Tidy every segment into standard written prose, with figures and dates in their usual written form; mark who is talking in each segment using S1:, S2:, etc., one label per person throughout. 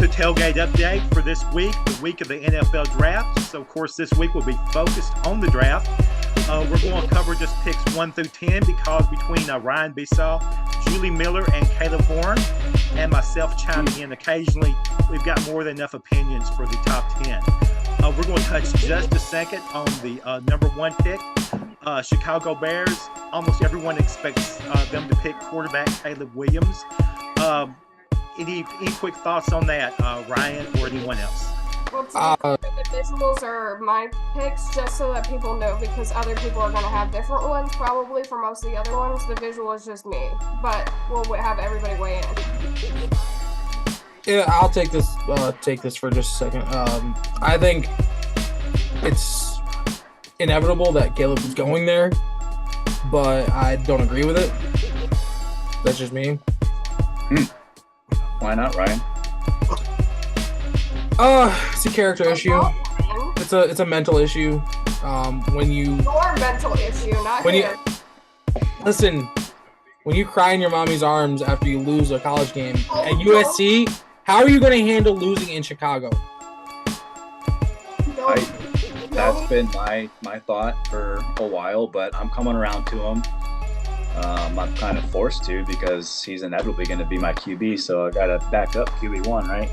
S1: tailgate update for this week, the week of the NFL draft. So, of course, this week will be focused on the draft. We're going to cover just picks 1 through 10 because between Ryan Bissell, Julie Miller, and Caleb Warren, and myself chiming in occasionally, we've got more than enough opinions for the top 10. We're going to touch just a second on the number 1 pick, Chicago Bears. Almost everyone expects them to pick quarterback Caleb Williams. Any quick thoughts on that, Ryan, or anyone else?
S2: Well, the visuals are my picks, just so that people know, because other people are going to have different ones probably for most of the other ones. The visual is just me, but we'll have everybody weigh in.
S3: Yeah, I'll take this for just a second. I think it's inevitable that Caleb is going there, but I don't agree with it. That's just me.
S4: Why not, Ryan?
S3: It's a character issue. It's a mental issue. When you
S2: Your mental issue, not
S3: when
S2: him.
S3: listen, when you cry in your mommy's arms after you lose a college game at USC, how are you going to handle losing in Chicago?
S4: That's been my thought for a while, but I'm coming around to him. I'm kind of forced to because he's inevitably going to be my QB, so I got to back up QB1, right?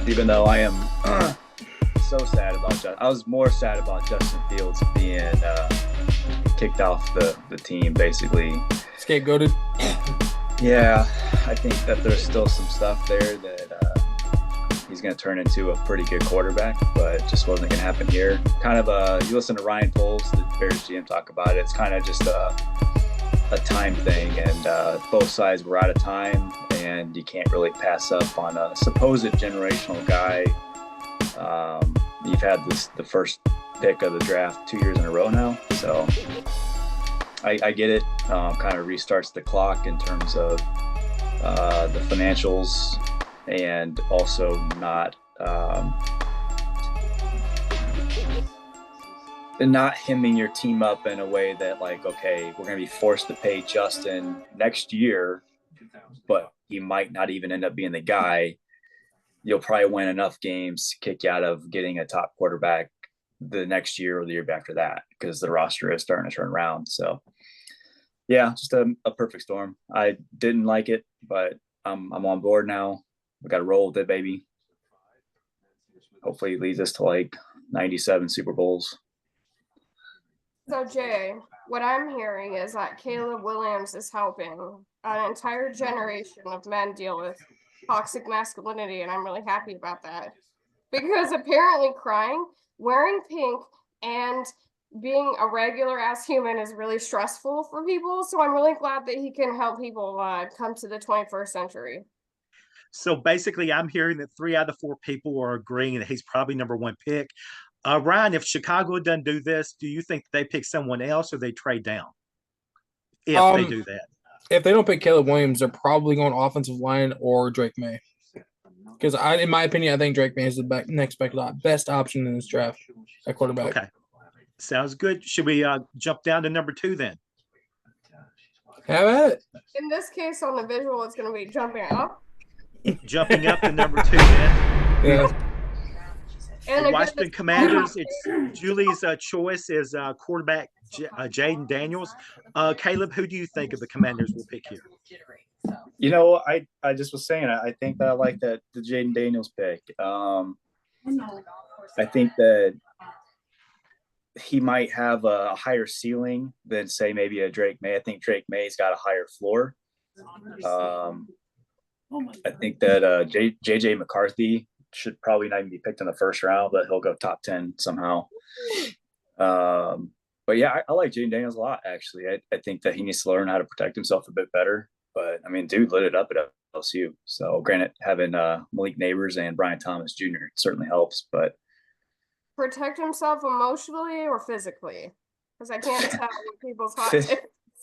S4: Even though I am so sad about I was more sad about Justin Fields being kicked off the team, basically.
S3: Scapegoated.
S4: Yeah, I think that there's still some stuff there that he's going to turn into a pretty good quarterback, but it just wasn't going to happen here. Kind of you listen to Ryan Poles, the Bears GM, talk about it. It's kind of just a time thing, and both sides were out of time, and you can't really pass up on a supposed generational guy. You've had the first pick of the draft 2 years in a row now, so I get it. Kind of restarts the clock in terms of the financials, and also not hemming your team up in a way that, like, okay, we're going to be forced to pay Justin next year, but he might not even end up being the guy. You'll probably win enough games to kick you out of getting a top quarterback the next year or the year after that, because the roster is starting to turn around. So yeah, just a perfect storm. I didn't like it, but I'm on board now. We got to roll with it, baby. Hopefully it leads us to like 97 Super Bowls.
S2: So, Jay, what I'm hearing is that Caleb Williams is helping an entire generation of men deal with toxic masculinity, and I'm really happy about that. Because apparently crying, wearing pink, and being a regular-ass human is really stressful for people, so I'm really glad that he can help people come to the 21st century.
S1: So basically, I'm hearing that 3 out of 4 people are agreeing that he's probably number 1 pick. Ryan, if Chicago doesn't do this, do you think they pick someone else or they trade down? If they do that.
S3: If they don't pick Caleb Williams, they're probably going offensive line or Drake May. Because in my opinion, I think Drake May is the next best option in this draft at quarterback.
S1: Okay. Sounds good. Should we jump down to number 2 then?
S3: Have at it.
S2: In this case, on the visual, it's going to be jumping up.
S1: Jumping up to number 2 then.
S3: Yeah.
S2: And
S1: The Washington Commanders, it's Julie's choice is quarterback Jaden Daniels. Caleb, who do you think of the Commanders will pick here?
S4: You know, I just was saying, I think that I like the Jaden Daniels pick. I think that he might have a higher ceiling than, say, maybe a Drake May. I think Drake May's got a higher floor. I think that JJ McCarthy should probably not even be picked in the first round, but he'll go top 10 somehow. But yeah, I like Jaden Daniels a lot, actually. I think that he needs to learn how to protect himself a bit better. But I mean, dude lit it up at LSU. So granted, having Malik Neighbors and Brian Thomas Jr. certainly helps, but
S2: protect himself emotionally or physically? Because I can't tell what people's hot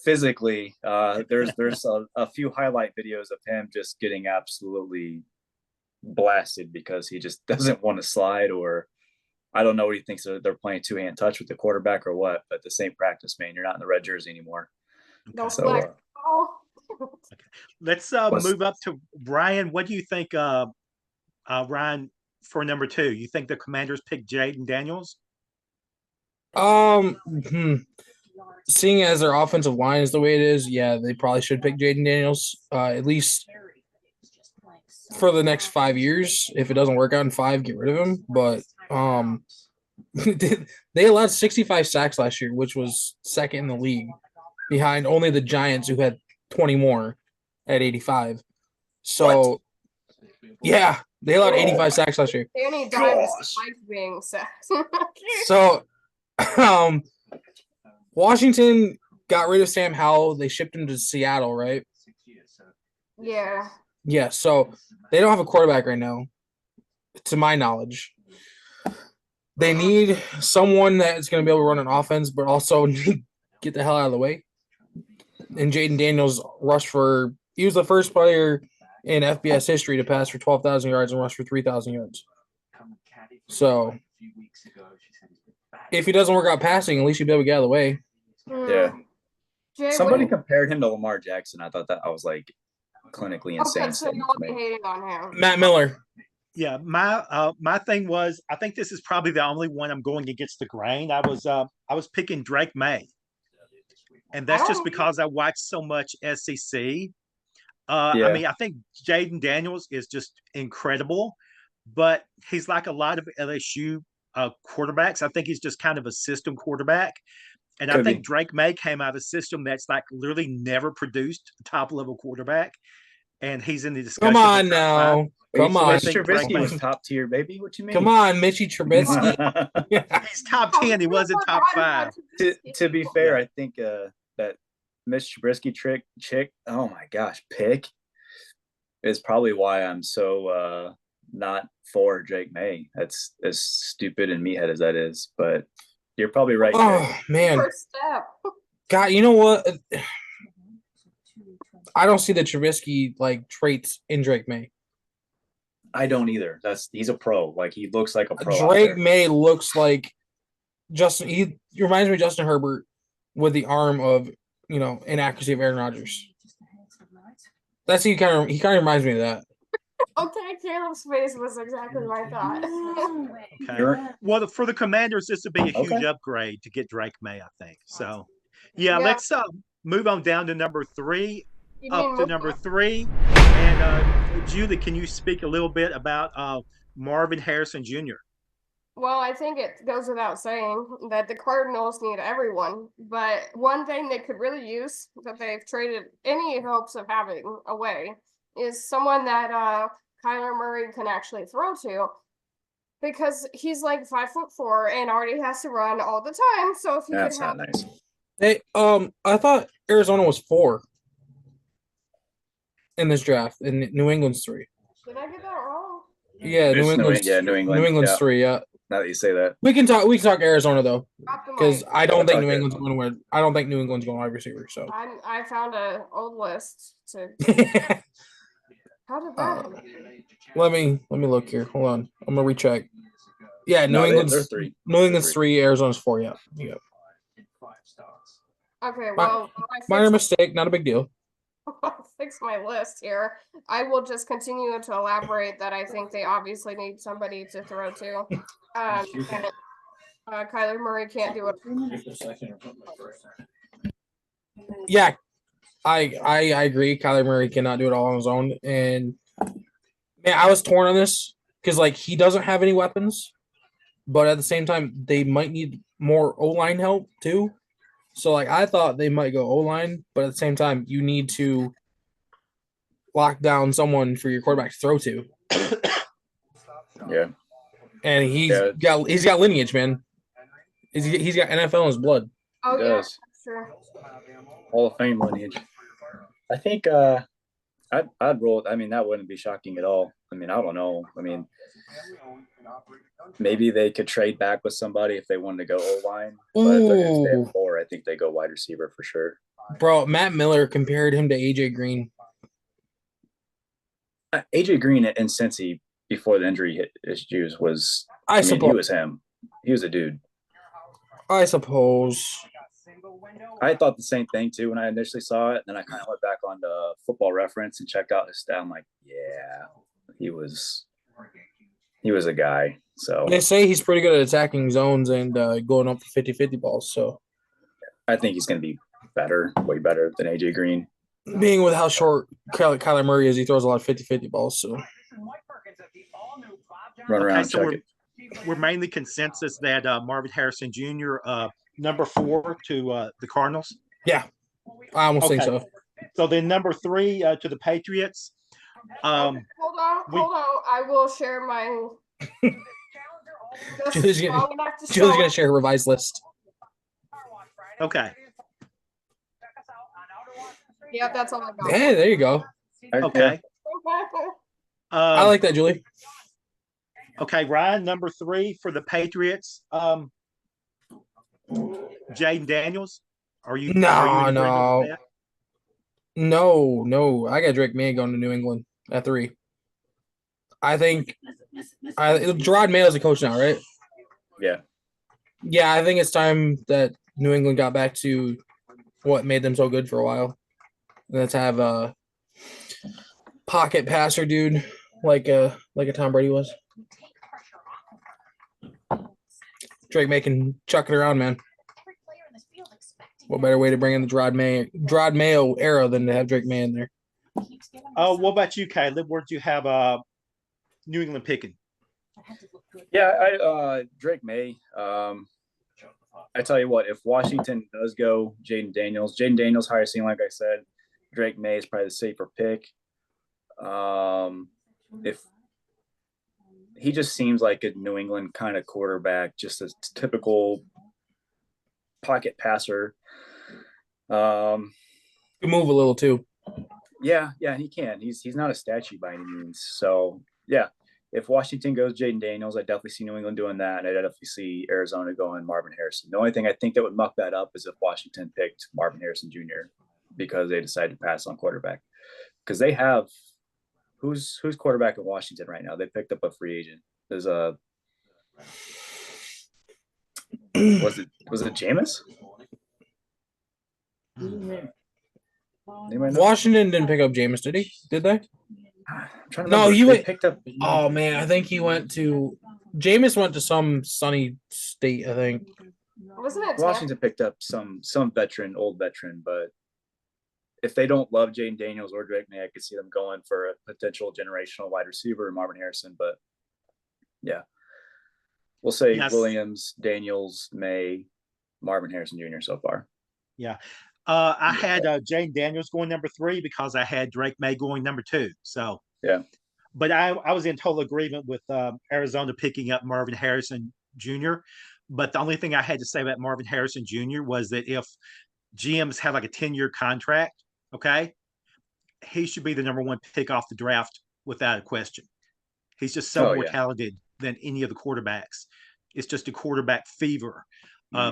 S4: physically. There's a few highlight videos of him just getting absolutely blasted because he just doesn't want to slide, or I don't know what he thinks they're playing 2-hand touch with the quarterback or what, but the same practice, man, you're not in the red jersey anymore.
S2: Okay. So,
S1: okay. Let's move up to Brian. What do you think Ryan, for number 2, you think the Commanders pick Jaden Daniels?
S3: Seeing as their offensive line is the way it is, yeah, they probably should pick Jaden Daniels, at least for the next 5 years. If it doesn't work out in 5, get rid of him. But they allowed 65 sacks last year, which was second in the league, behind only the Giants, who had 20 more at 85. So, yeah, they allowed 85 sacks last year.
S2: Danny Dimes likes being sacked.
S3: So, Washington got rid of Sam Howell. They shipped him to Seattle, right?
S2: Yeah.
S3: Yeah, so they don't have a quarterback right now, to my knowledge. They need someone that's going to be able to run an offense, but also get the hell out of the way. And Jaden Daniels he was the first player in FBS history to pass for 12,000 yards and rush for 3,000 yards. So, if he doesn't work out passing, at least you'll be able to get out of the way.
S4: Yeah.
S2: Jay,
S4: Somebody compared him to Lamar Jackson. I thought that I was like clinically insane.
S2: Okay, so y'all be hating on him.
S3: Matt Miller.
S1: Yeah, my thing was, I think this is probably the only one I'm going against the grain. I was picking Drake May, and that's just because I watched so much SEC. I mean, I think Jaden Daniels is just incredible, but he's like a lot of LSU quarterbacks. I think he's just kind of a system quarterback. And I think Drake May came out of a system that's like literally never produced a top level quarterback. And he's in the discussion.
S3: Come on now. Come on.
S4: Mitch Trubisky was top tier, baby. What you mean?
S3: Come on, Mitchy Trubisky.
S1: He's top 10. He wasn't top 5.
S4: To be fair, I think that Mitch Trubisky oh my gosh, pick is probably why I'm so not for Drake May. That's as stupid and meathead as that is, but you're probably right.
S3: Oh, man.
S2: First step.
S3: God, you know what? I don't see the Trubisky traits in Drake May.
S4: I don't either. He's a pro. Like, he looks like a pro.
S3: Drake May looks like Justin. He reminds me of Justin Herbert with the arm of inaccuracy of Aaron Rodgers. That's he kind of reminds me of that.
S2: Okay, Caleb's face was exactly my thought.
S1: Okay. Well, for the Commanders, this would be a huge upgrade to get Drake May, I think. So, yeah. Let's move on down to number 3. Number 3. And Julie, can you speak a little bit about Marvin Harrison Jr.?
S2: Well, I think it goes without saying that the Cardinals need everyone, but one thing they could really use that they've traded any hopes of having away is someone that Kyler Murray can actually throw to, because he's like 5'4" and already has to run all the time. So if you
S4: that's not nice.
S3: Hey, I thought Arizona was 4 in this draft, and New England's 3.
S2: Did I get that wrong?
S3: Yeah, New England's 3. Yeah.
S4: Now that you say that,
S3: we can talk Arizona though, because I don't think New England's going to win. I don't think New England's going wide receiver. So
S2: I found an old list to. How did that happen?
S3: Let me look here. Hold on, I'm gonna recheck. Yeah, New England's
S4: 3.
S3: New England's 3. Arizona's 4. Yeah.
S2: Okay, well,
S3: minor mistake, not a big deal.
S2: I'll fix my list here. I will just continue to elaborate that I think they obviously need somebody to throw to. And Kyler Murray can't do it.
S3: Yeah, I agree. Kyler Murray cannot do it all on his own. And man, I was torn on this because he doesn't have any weapons, but at the same time they might need more O-line help too. So I thought they might go O-line, but at the same time you need to lock down someone for your quarterback to throw to.
S4: Yeah.
S3: And he's got lineage, man. He's got NFL in his blood.
S2: Oh, yeah, sure.
S4: Hall of Fame lineage. I think I'd roll. I mean, that wouldn't be shocking at all. I mean, I don't know. I mean, maybe they could trade back with somebody if they wanted to go O-line. But if they're going to stay at 4, I think they go wide receiver for sure.
S3: Bro, Matt Miller compared him to AJ Green.
S4: AJ Green in Cincy before the injury hit issues was.
S3: I suppose
S4: he was him. He was a dude.
S3: I suppose.
S4: I thought the same thing too when I initially saw it. Then I kind of went back on the Football Reference and checked out his stat. I'm like, yeah, he was he was a guy. So
S3: They say he's pretty good at attacking zones and going up for 50-50 balls. So
S4: I think he's going to be better, way better than AJ Green.
S3: being with how short Kyler Murray is, he throws a lot of 50-50 balls. So
S4: Run around,
S1: so
S4: check it.
S1: we're mainly consensus that Marvin Harrison Jr. Number 4 to the Cardinals.
S3: yeah, I almost think so.
S1: So then number 3 to the Patriots.
S2: Hold on. I will share my.
S3: Julie's gonna share her revised list.
S1: Okay.
S2: Yeah, that's all I got.
S3: Hey, there you go.
S1: Okay.
S3: I like that, Julie.
S1: Okay, Ryan, number 3 for the Patriots. Jaden Daniels. Are you in agreement with that?
S3: No. I got Drake May going to New England at 3. I think Gerard Mayo's the coach now, right?
S4: Yeah.
S3: Yeah, I think it's time that New England got back to what made them so good for a while. Let's have a pocket passer dude like a Tom Brady was. Drake May can chuck it around, man. What better way to bring in the Gerard Mayo era than to have Drake May in there?
S1: What about you, Caleb? Where'd you have New England picking?
S4: Yeah, Drake May. I tell you what, if Washington does go Jaden Daniels higher ceiling, like I said, Drake May is probably the safer pick. If he just seems like a New England kind of quarterback, just a typical pocket passer.
S3: Can move a little too.
S4: Yeah, he can. He's not a statue by any means. So yeah, if Washington goes Jaden Daniels, I definitely see New England doing that. And I definitely see Arizona going Marvin Harrison. The only thing I think that would muck that up is if Washington picked Marvin Harrison Jr. because they decided to pass on quarterback. Because they have who's quarterback in Washington right now? They picked up a free agent. There's a was it Jameis?
S3: Washington didn't pick up Jameis, did he? Did they?
S4: I'm trying to remember.
S3: No,
S4: they picked up.
S3: Oh man, I think he went to Jameis went to some sunny state, I think.
S2: Wasn't it
S4: Washington picked up some old veteran, but if they don't love Jaden Daniels or Drake May, I could see them going for a potential generational wide receiver, Marvin Harrison. But yeah, we'll say Williams, Daniels, May, Marvin Harrison Jr. so far.
S1: Yeah. I had Jaden Daniels going number 3 because I had Drake May going number 2. So
S4: yeah.
S1: But I was in total agreement with Arizona picking up Marvin Harrison Jr. But the only thing I had to say about Marvin Harrison Jr. was that if GMs have like a 10-year contract, okay, he should be the number 1 pick off the draft without a question. He's just so more talented than any of the quarterbacks. It's just a quarterback fever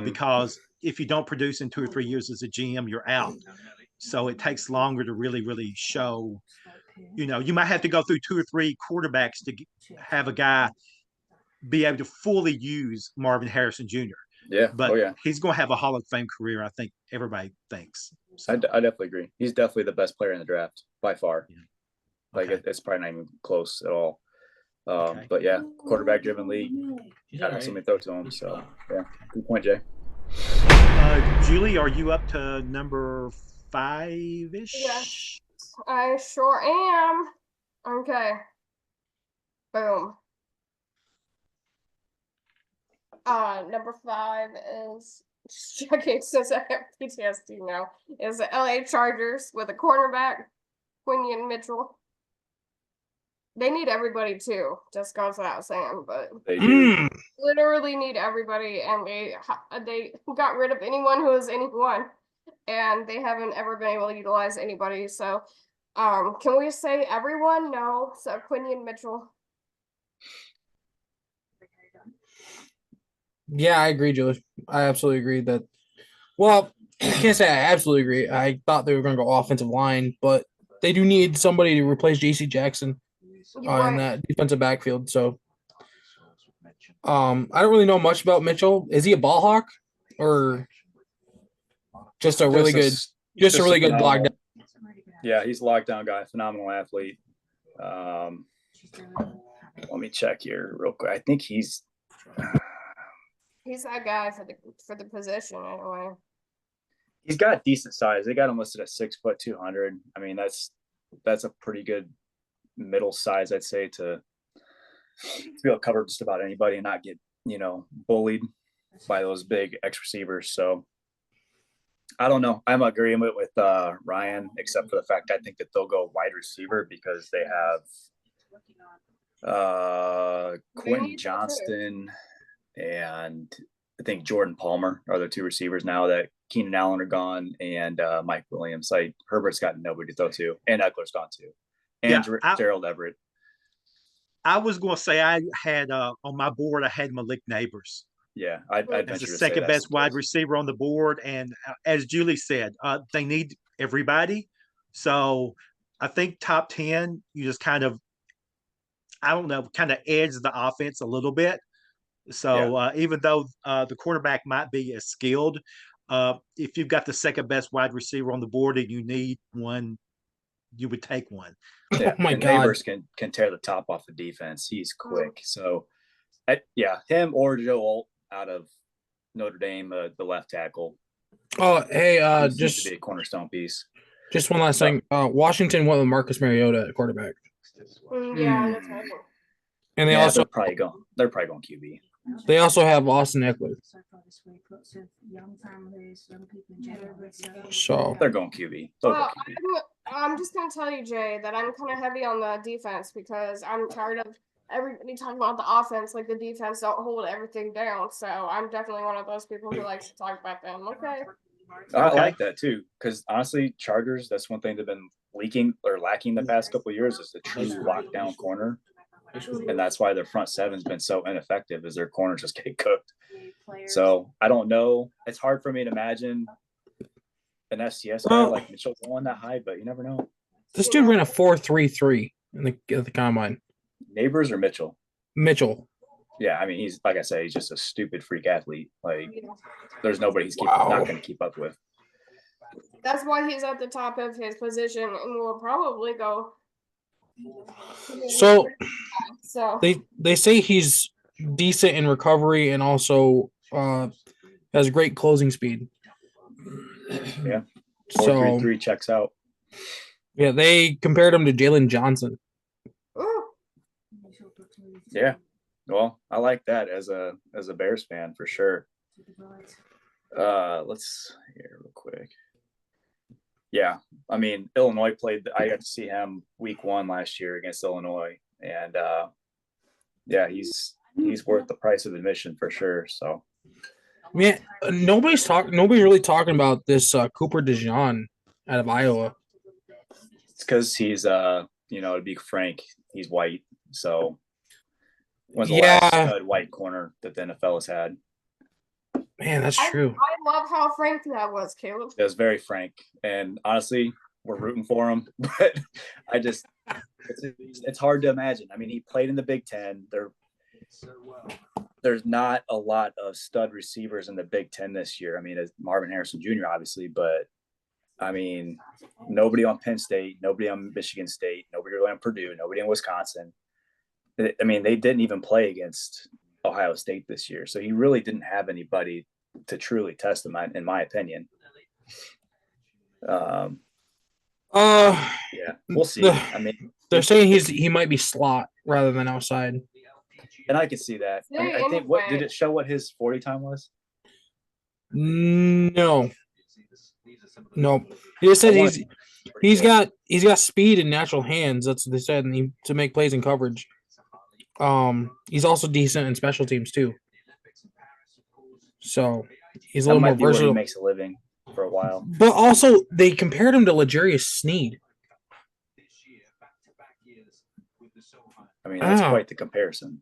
S1: because if you don't produce in 2 or 3 years as a GM, you're out. So it takes longer to really, really show. You might have to go through 2 or 3 quarterbacks to have a guy be able to fully use Marvin Harrison Jr.
S4: Yeah,
S1: but he's going to have a Hall of Fame career. I think everybody thinks. So.
S4: I definitely agree. He's definitely the best player in the draft by far. Yeah. Like it's probably not even close at all. But yeah, quarterback-driven league. Got to have somebody throw to him. So yeah, good point, Jay.
S1: Julie, are you up to number 5-ish?
S2: Yes, I sure am. Okay. Boom. Number 5 is checking since I have PTSD now. Is the LA Chargers with a cornerback, Quinion Mitchell. They need everybody too, just goes without saying, but
S4: they do.
S2: Literally need everybody, and they got rid of anyone who is anyone, and they haven't ever been able to utilize anybody. So, can we say everyone? No, so Quinion Mitchell.
S3: Yeah, I agree, Julie. I absolutely agree that. Well, I can't say I absolutely agree. I thought they were going to go offensive line, but they do need somebody to replace J.C. Jackson in that defensive backfield. So, I don't really know much about Mitchell. Is he a ball hawk or just a really good lockdown?
S4: Yeah, he's a lockdown guy, phenomenal athlete. One Let me check here real quick. I think he's
S2: He's that guy for the position anyway.
S4: he's got decent size. They got him listed at 6'2". I mean, that's a pretty good middle size, I'd say, to be able to cover just about anybody and not get, bullied by those big X receivers. So I don't know. I'm agreeing with Ryan, except for the fact I think that they'll go wide receiver because they have Quentin Johnston and I think Jordan Palmer are the two receivers now that Keenan Allen are gone and Mike Williams. Like Herbert's got nobody to throw to, and Eckler's gone too, and Gerald Everett.
S1: I was going to say I had on my board. I had Malik Neighbors.
S4: Yeah, I'd
S1: as the second best wide receiver on the board, and as Julie said, they need everybody. So I think top 10, you just kind of, I don't know, kind of edge the offense a little bit. So even though the quarterback might be as skilled, if you've got the second best wide receiver on the board and you need one, you would take one.
S4: Yeah. Oh my God. Neighbors can tear the top off the defense. He's quick. So him or Joe Alt out of Notre Dame, the left tackle.
S3: Oh, hey, just
S4: to be a cornerstone piece.
S3: Just one last thing. Washington went with Marcus Mariota at quarterback.
S2: Yeah, that's right.
S3: And they're
S4: probably going QB.
S3: They also have Austin Eckler. So
S4: they're going QB.
S2: Well, I'm just gonna tell you, Jay, that I'm kind of heavy on the defense because I'm tired of everybody talking about the offense like the defense don't hold everything down. So I'm definitely one of those people who likes to talk about them. Okay.
S4: I like that too, because honestly, Chargers, that's one thing they've been lacking the past couple of years is the true lockdown corner. And that's why their front seven's been so ineffective, is their corners just getting cooked. So I don't know. It's hard for me to imagine an FCS guy like Mitchell going that high, but you never know.
S3: This dude ran a 4.33 in the combine.
S4: Neighbors or Mitchell?
S3: Mitchell.
S4: Yeah, I mean, he's like I say, he's just a stupid freak athlete. Like, there's nobody he's not going to keep up with.
S2: That's why he's at the top of his position, and will probably go.
S3: So they say he's decent in recovery and also has great closing speed.
S4: Yeah. 4.33 checks out.
S3: Yeah, they compared him to Jalen Johnson.
S4: Yeah. Well, I like that as a Bears fan for sure. Let's hear real quick. Yeah, I mean, Illinois I got to see him week 1 last year against Illinois, and he's worth the price of admission for sure. So,
S3: man, nobody's really talking about this Cooper DeJean out of Iowa.
S4: It's because he's to be frank, he's white. So, when's the last stud white corner that the NFL has had?
S3: Man, that's true.
S2: I love how frank that was, Caleb.
S4: It was very frank, and honestly, we're rooting for him. But it's hard to imagine. I mean, he played in the Big Ten. There's not a lot of stud receivers in the Big Ten this year. I mean, it's Marvin Harrison Jr. obviously, but I mean, nobody on Penn State, nobody on Michigan State, nobody really on Purdue, nobody in Wisconsin. I mean, they didn't even play against Ohio State this year. So he really didn't have anybody to truly test him, in my opinion.
S3: Yeah,
S4: we'll see. I mean,
S3: they're saying he might be slot rather than outside.
S4: And I can see that. I think did it show what his 40 time was?
S3: No. He just said he's got speed and natural hands. That's what they said, and to make plays in coverage. He's also decent in special teams too. So he's a little more versatile.
S4: He makes a living for a while.
S3: But also they compared him to L'Jarius Sneed.
S4: I mean, that's quite the comparison.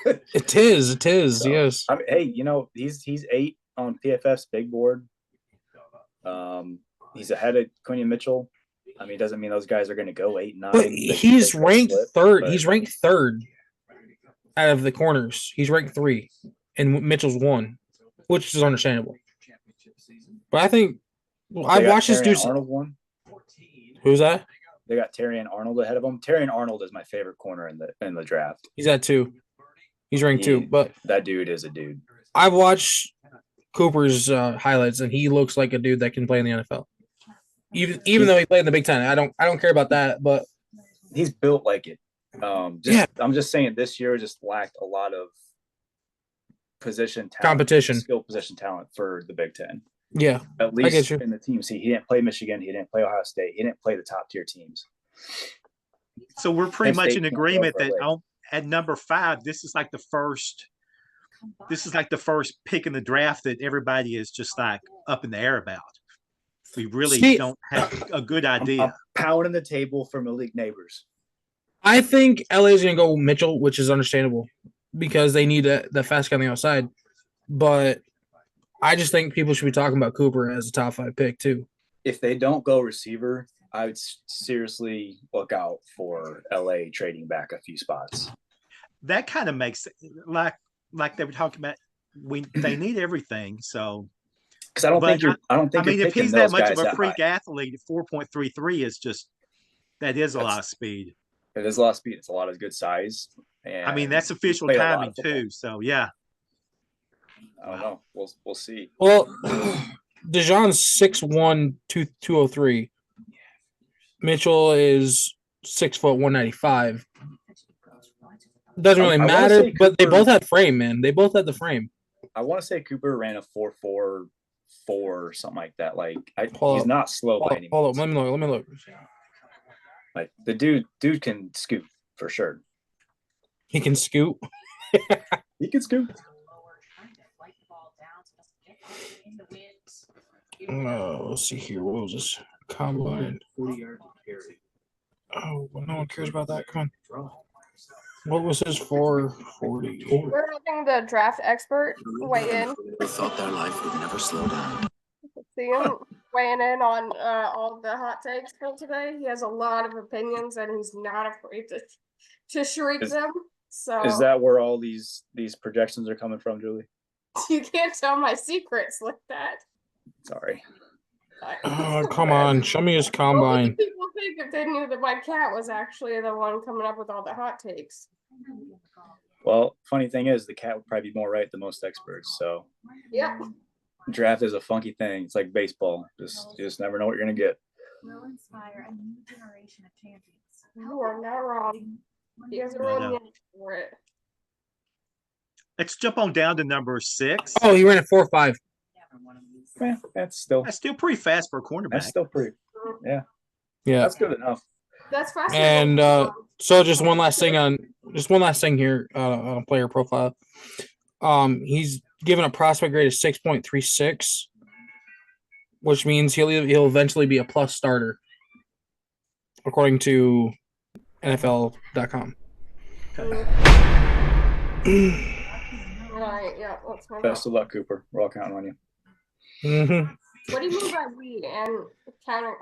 S3: It is, so, yes.
S4: I mean, hey, he's 8 on PFF's big board. He's ahead of Quinion Mitchell. I mean, it doesn't mean those guys are going to go 8 and 9.
S3: But he's ranked third. He's ranked third out of the corners. He's ranked 3, and Mitchell's 1, which is understandable. But I think I've watched this dude.
S4: Arnold 1.
S3: Who's that?
S4: They got Terry and Arnold ahead of them. Terry and Arnold is my favorite corner in the draft.
S3: He's at 2. He's ranked 2. But
S4: that dude is a dude.
S3: I've watched Cooper's highlights, and he looks like a dude that can play in the NFL. Even though he played in the Big Ten, I don't care about that. But
S4: he's built like it. I'm just saying this year just lacked a lot of skill position talent for the Big Ten.
S3: Yeah,
S4: at least in the teams. He didn't play Michigan. He didn't play Ohio State. He didn't play the top tier teams.
S1: So we're pretty much in agreement that at number 5, this is like the first pick in the draft that everybody is just like up in the air about. We really don't have a good idea.
S4: I'm pounding the table for Malik Neighbors.
S3: I think LA is going to go Mitchell, which is understandable because they need the fast guy on the outside. But I just think people should be talking about Cooper as a top 5 pick too.
S4: If they don't go receiver, I would seriously look out for LA trading back a few spots.
S1: That kind of makes like they were talking about. They need everything. So
S4: because I don't think. I mean,
S1: if he's that much of a freak athlete, 4.33 is just that is a lot of speed.
S4: It is a lot of speed. It's a lot of good size. And
S1: I mean, that's official timing too. So yeah.
S4: I don't know. We'll see.
S3: Well, DeJohn's 6'1", 203. Mitchell is 6 foot 195. Doesn't really matter, but they both had frame, man. They both had the frame.
S4: I want to say Cooper ran a 4.44 or something like that. Like he's not slow by any means.
S3: Hold on, let me look.
S4: Like the dude can scoot for sure.
S3: He can scoot.
S4: He can scoot.
S3: Let's see here. What was this? Combine. 40 yards carry. Oh, well, no one cares about that. Come on. What was his 440?
S2: We're having the draft expert weigh in.
S5: They thought their life would never slow down.
S2: See him weighing in on all the hot takes for today. He has a lot of opinions and he's not afraid to shriek them. So
S4: is that where all these projections are coming from, Julie?
S2: You can't tell my secrets like that.
S4: Sorry.
S3: Oh, come on. Show me his combine.
S2: What would people think if they knew that my cat was actually the one coming up with all the hot takes?
S4: Well, funny thing is, the cat would probably be more right than most experts. So,
S2: yeah.
S4: Draft is a funky thing. It's like baseball. You just never know what you're going to get.
S6: Will inspire a new generation of champions.
S2: You are not wrong. He has a real name for it.
S1: Let's jump on down to number 6.
S3: Oh, he ran a 4.5.
S4: Yeah, that's still
S1: pretty fast for a cornerback.
S4: That's still pretty. Yeah.
S3: That's
S4: good enough.
S2: That's fast.
S3: And so just one last thing here on player profile. He's given a prospect grade of 6.36, which means he'll eventually be a plus starter, according to NFL.com.
S2: Right, yeah.
S4: Best of luck, Cooper. We're all counting on you.
S3: Mm-hmm.
S2: What do you mean by we and counter?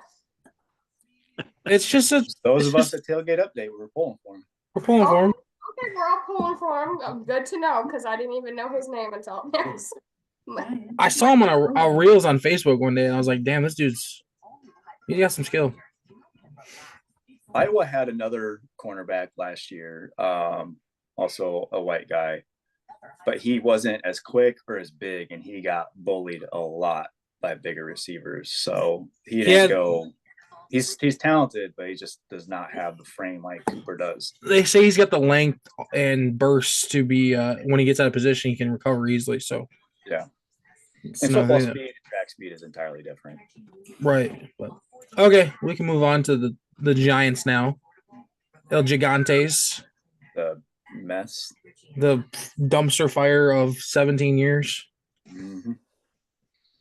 S3: It's just
S4: those of us at Tailgate Update, we're pulling for him.
S3: We're pulling for him.
S2: Okay, we're all pulling for him. Good to know because I didn't even know his name until next.
S3: I saw him on a Reels on Facebook one day, and I was like, "Damn, this dude's he got some skill."
S4: Iowa had another cornerback last year, also a white guy, but he wasn't as quick or as big, and he got bullied a lot by bigger receivers. So he didn't go. He's talented, but he just does not have the frame like Cooper does.
S3: They say he's got the length and bursts to be when he gets out of position, he can recover easily. So
S4: yeah, and football speed and track speed is entirely different.
S3: Right, but okay, we can move on to the Giants now. El Gigantes.
S4: The mess.
S3: The dumpster fire of 17 years.
S4: Mm-hmm.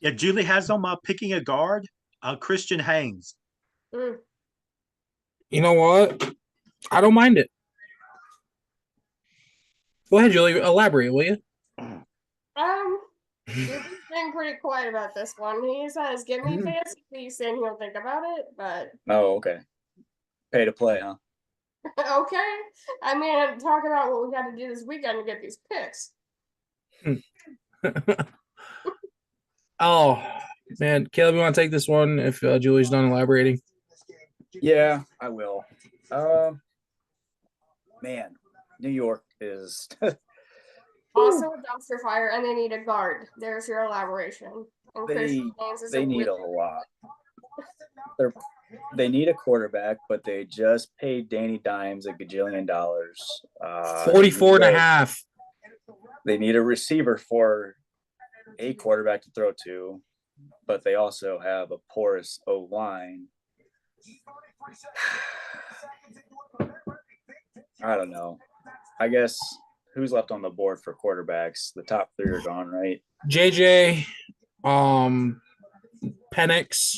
S1: Yeah, Julie has them picking a guard, Christian Haynes.
S3: You know what? I don't mind it. Go ahead, Julie. Elaborate, will you?
S2: He's been pretty quiet about this one. He says, "Give me fancy piece," and he'll think about it. But
S4: okay, pay to play, huh?
S2: Okay. I mean, talk about what we got to do this weekend to get these picks.
S3: Oh man, Caleb, you want to take this one if Julie's done elaborating?
S4: Yeah, I will. Man, New York is
S2: Also a dumpster fire, and they need a guard. There's your elaboration. And
S4: they
S2: Christian Haynes is
S4: they need a lot. They need a quarterback, but they just paid Danny Dimes $1 gajillion.
S3: 44 and a half.
S4: They need a receiver for a quarterback to throw to, but they also have a porous O line. I don't know. I guess who's left on the board for quarterbacks? The top 3 are gone, right?
S3: JJ, Penix,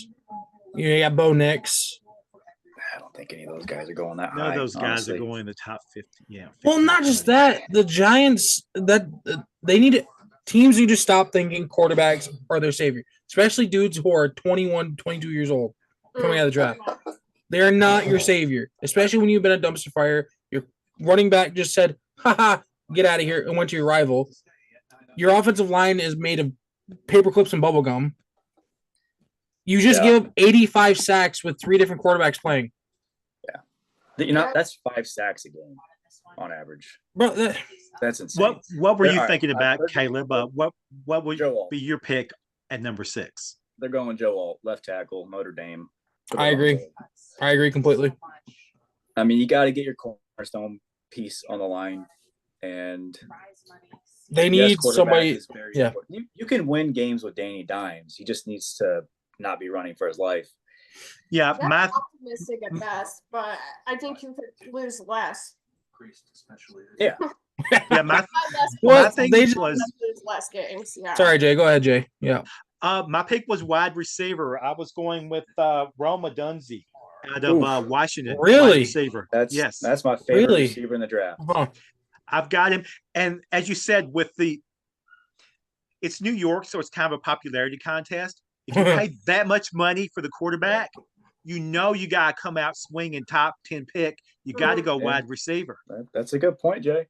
S3: you got Bo Nix.
S4: I don't think any of those guys are going that
S1: No,
S4: high.
S1: those guys
S4: honestly.
S1: are going in the top 50. Yeah. 50
S3: Well, not just that. The Giants, they need to, teams need to stop thinking quarterbacks are their savior, especially dudes who are 21, 22 years old coming out of the draft. They are not your savior, especially when you've been a dumpster fire. Your running back just said, haha, get out of here, and went to your rival. Your offensive line is made of paper clips and bubble gum. You just give up 85 sacks with 3 different quarterbacks playing.
S4: Yeah. That's 5 sacks a game on average.
S3: Bro,
S4: that's insane.
S1: What were you
S4: All right,
S1: thinking about, Caleb? What would
S4: Joe Alt.
S1: be your pick at number 6?
S4: They're going Joe Alt, left tackle, Notre Dame.
S3: I agree. I agree completely.
S4: I mean, you got to get your cornerstone piece on the line, and
S3: they need somebody. Yeah,
S4: you can win games with Danny Dimes. He just needs to not be running for his life.
S1: Yeah,
S2: that's optimistic at best, but I think you could lose less.
S4: Yeah.
S1: Yeah, my thing was
S2: lose less games. Yeah.
S3: Sorry, Jay. Go ahead, Jay. Yeah.
S1: My pick was wide receiver. I was going with Roma Dunze out of Washington.
S3: Really?
S1: Wide receiver.
S4: That's my favorite receiver in the draft.
S3: Huh.
S1: I've got him. And as you said, it's New York, so it's kind of a popularity contest. If you pay that much money for the quarterback, you got to come out swinging top 10 pick. You got to go wide receiver.
S4: That's a good point, Jay.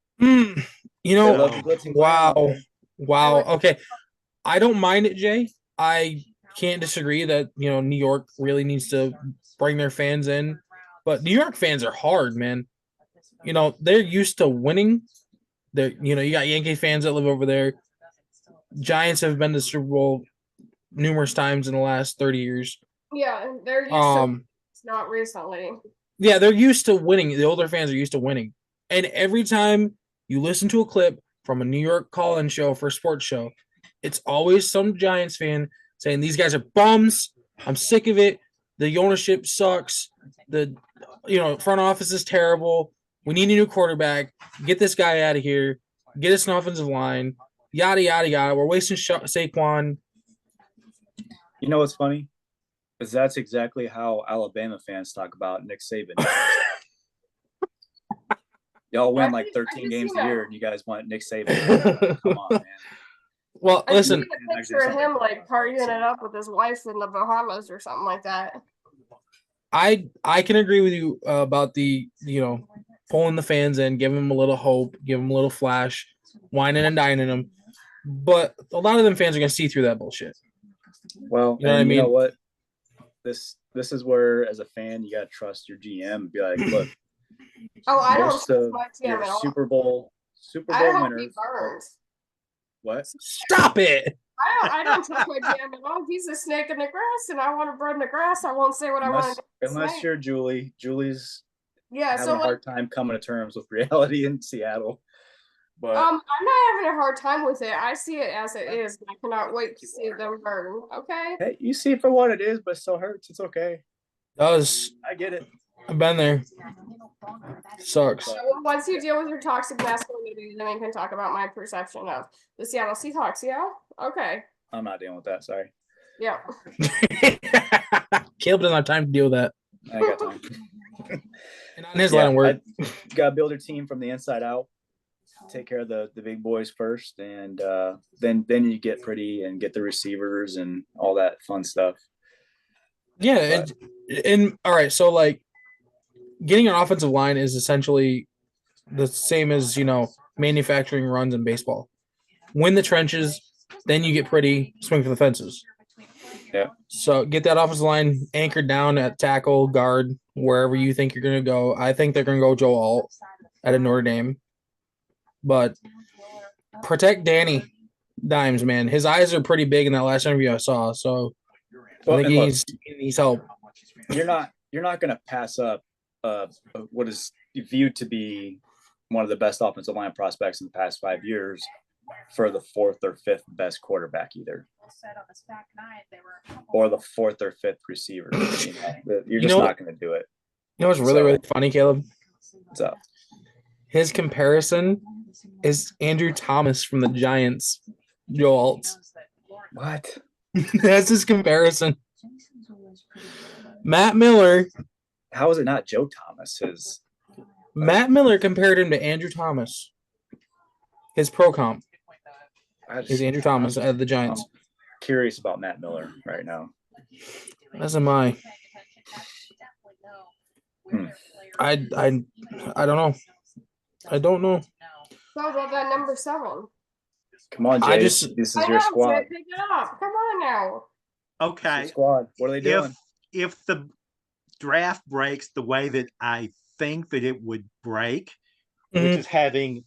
S3: Wow. Okay. I don't mind it, Jay. I can't disagree that, New York really needs to bring their fans in. But New York fans are hard, man. They're used to winning. You got Yankee fans that live over there. Giants have been to the Super Bowl numerous times in the last 30 years.
S2: Yeah, they're used to it's not recently.
S3: Yeah, they're used to winning. The older fans are used to winning. And every time you listen to a clip from a New York call-in show for a sports show, it's always some Giants fan saying these guys are bums. I'm sick of it. The ownership sucks. The front office is terrible. We need a new quarterback. Get this guy out of here. Get us an offensive line. Yada yada yada. We're wasting Saquon.
S4: You know what's funny? Is that's exactly how Alabama fans talk about Nick Saban. Y'all win like 13 games a year, and you guys want Nick Saban. Come on, man.
S3: Well, listen.
S2: I picture of him like partying it up with his wife in the Bahamas or something like that.
S3: I can agree with you about the pulling the fans in, giving them a little hope, give them a little flash, whining and dining them. But a lot of them fans are gonna see through that bullshit.
S4: Well,
S3: you know what I mean?
S4: You know what? This is where, as a fan, you gotta trust your GM and be like, look.
S2: I don't trust my GM at all.
S4: Super Bowl winners. What?
S3: Stop it!
S2: I don't trust my GM at all. He's a snake in the grass, and I want to burn the grass. I won't say what I want to do.
S4: Unless you're Julie. Julie's having
S2: a
S4: hard time coming to terms with reality in Seattle. But
S2: I'm not having a hard time with it. I see it as it is, and I cannot wait to see them burn. Okay.
S4: Hey, you see it for what it is, but it still hurts. It's okay.
S3: I
S4: get it.
S3: I've been there. Sucks.
S2: Once you deal with your toxic masculinity, then we can talk about my perception of the Seattle Seahawks. Yeah. Okay.
S4: I'm not dealing with that. Sorry.
S2: Yeah.
S3: Caleb doesn't have time to deal with that.
S4: I ain't got time.
S3: And on his line of work,
S4: you gotta build your team from the inside out. Take care of the big boys first, and then you get pretty and get the receivers and all that fun stuff.
S3: Yeah, and all right, so like getting an offensive line is essentially the same as manufacturing runs in baseball. Win the trenches, then you get pretty, swing for the fences.
S4: Yeah.
S3: So get that offensive line anchored down at tackle, guard, wherever you think you're going to go. I think they're going to go Joe Alt at a Notre Dame. But protect Danny Dimes, man. His eyes are pretty big in that last interview I saw. So I think he needs help.
S4: You're not going to pass up what is viewed to be one of the best offensive line prospects in the past 5 years for the fourth or fifth best quarterback either, or the fourth or fifth receiver. You're just not going to do it.
S3: You know what's really funny, Caleb?
S4: What's up?
S3: His comparison is Andrew Thomas from the Giants. Joe Alt.
S4: What?
S3: That's his comparison. Matt Miller.
S4: How is it not Joe Thomas?
S3: Matt Miller compared him to Andrew Thomas. His pro comp is Andrew Thomas at the Giants.
S4: I'm curious about Matt Miller right now.
S3: As am I. I don't know. I don't know.
S2: So about that number 7.
S4: Come on, Jay. This is your squad.
S2: Jay, pick it up. Come on now.
S1: Okay.
S4: Squad. What are they doing?
S1: If the draft breaks the way that I think that it would break, which is having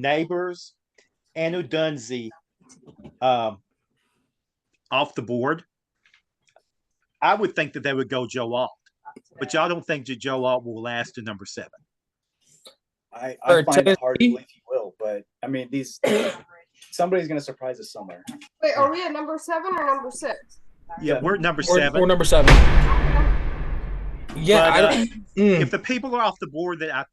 S1: Neighbors and Odunze off the board, I would think that they would go Joe Alt. But y'all don't think that Joe Alt will last to number 7.
S4: I find it hard to believe he will, but I mean, somebody's going to surprise us somewhere.
S2: Wait, are we at number 7 or number 6?
S1: Yeah, we're at number 7.
S3: We're number 7. Yeah,
S1: but, if the people are off the board that I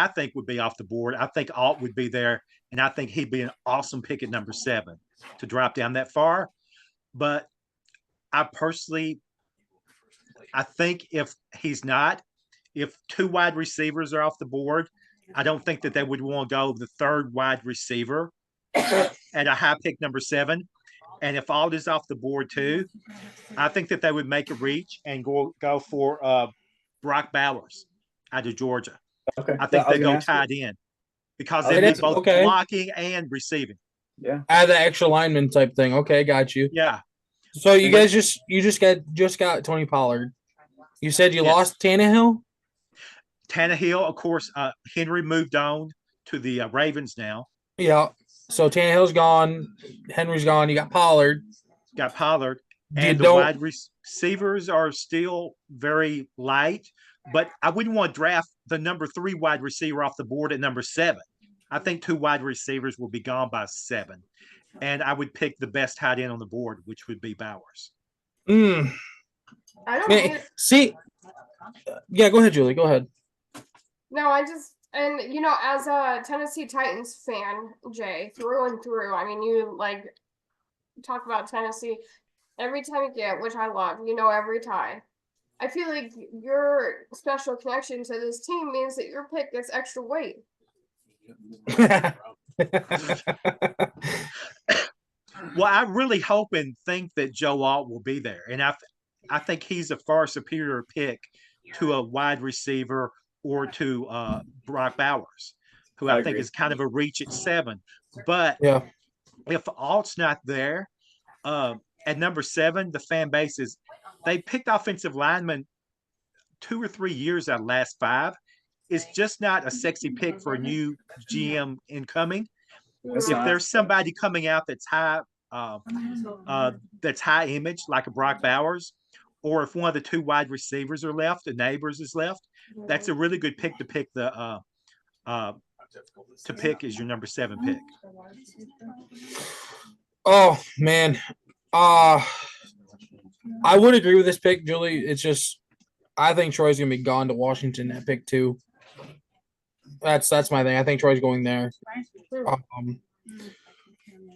S1: think would be off the board, I think Alt would be there, and I think he'd be an awesome pick at number 7 to drop down that far. But I think if 2 wide receivers are off the board, I don't think that they would want to go the 3rd wide receiver at a high pick number 7. And if Alt is off the board too, I think that they would make a reach and go for Brock Bowers out of Georgia.
S4: Okay.
S1: I think they go tied in because they need both blocking and receiving.
S4: Yeah.
S3: Add the extra lineman type thing. Okay, got you.
S1: Yeah.
S3: So you guys just got Tony Pollard. You said you lost Tannehill?
S1: Tannehill, of course, Henry moved on to the Ravens now.
S3: Yeah. So Tannehill's gone. Henry's gone. You got Pollard. And the wide receivers are still very light, but I wouldn't want to draft the number 3 wide receiver off the board at number 7. I think 2 wide receivers will be gone by 7. And I would pick the best tight end on the board, which would be Bowers.
S2: I don't
S3: see. Yeah, go ahead, Julie. Go ahead.
S2: No, and you know, as a Tennessee Titans fan, Jay, through and through, I mean, you talk about Tennessee every time you get, which I love, every time. I feel like your special connection to this team means that your pick gets extra weight.
S1: Well, I really hope and think that Joe Alt will be there. And I think he's a far superior pick to a wide receiver or to Brock Bowers, who I think is kind of a reach at 7. But if Alt's not there, at number 7, the fan base they picked offensive linemen 2 or 3 years out of the last 5. It's just not a sexy pick for a new GM incoming. If there's somebody coming out that's high image, like a Brock Bowers, or if one of the 2 wide receivers are left, the Neighbors is left, that's a really good pick to pick as your number 7 pick.
S3: Oh man, I would agree with this pick, Julie. It's just I think Troy's gonna be gone to Washington at pick 2. That's my thing. I think Troy's going there.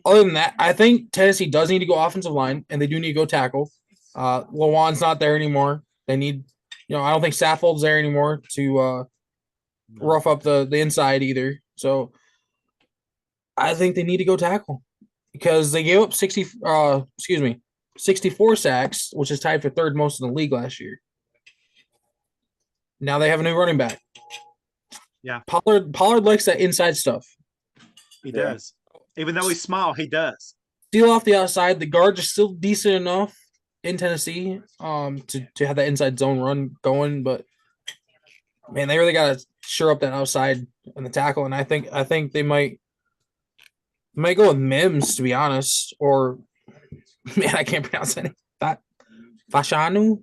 S3: Other than that, I think Tennessee does need to go offensive line, and they do need to go tackle. Lawan's not there anymore. They need, I don't think Saffold's there anymore to rough up the inside either. So I think they need to go tackle because they gave up 64 sacks, which is tied for 3rd most in the league last year. Now they have a new running back.
S1: Yeah.
S3: Pollard likes that inside stuff.
S1: He does. Even though he's small, he does.
S3: steal off the outside. The guards are still decent enough in Tennessee to have that inside zone run going, but man, they really got to shore up that outside and the tackle. And I think they might go with Mims, to be honest, or man, I can't pronounce any. Fashanu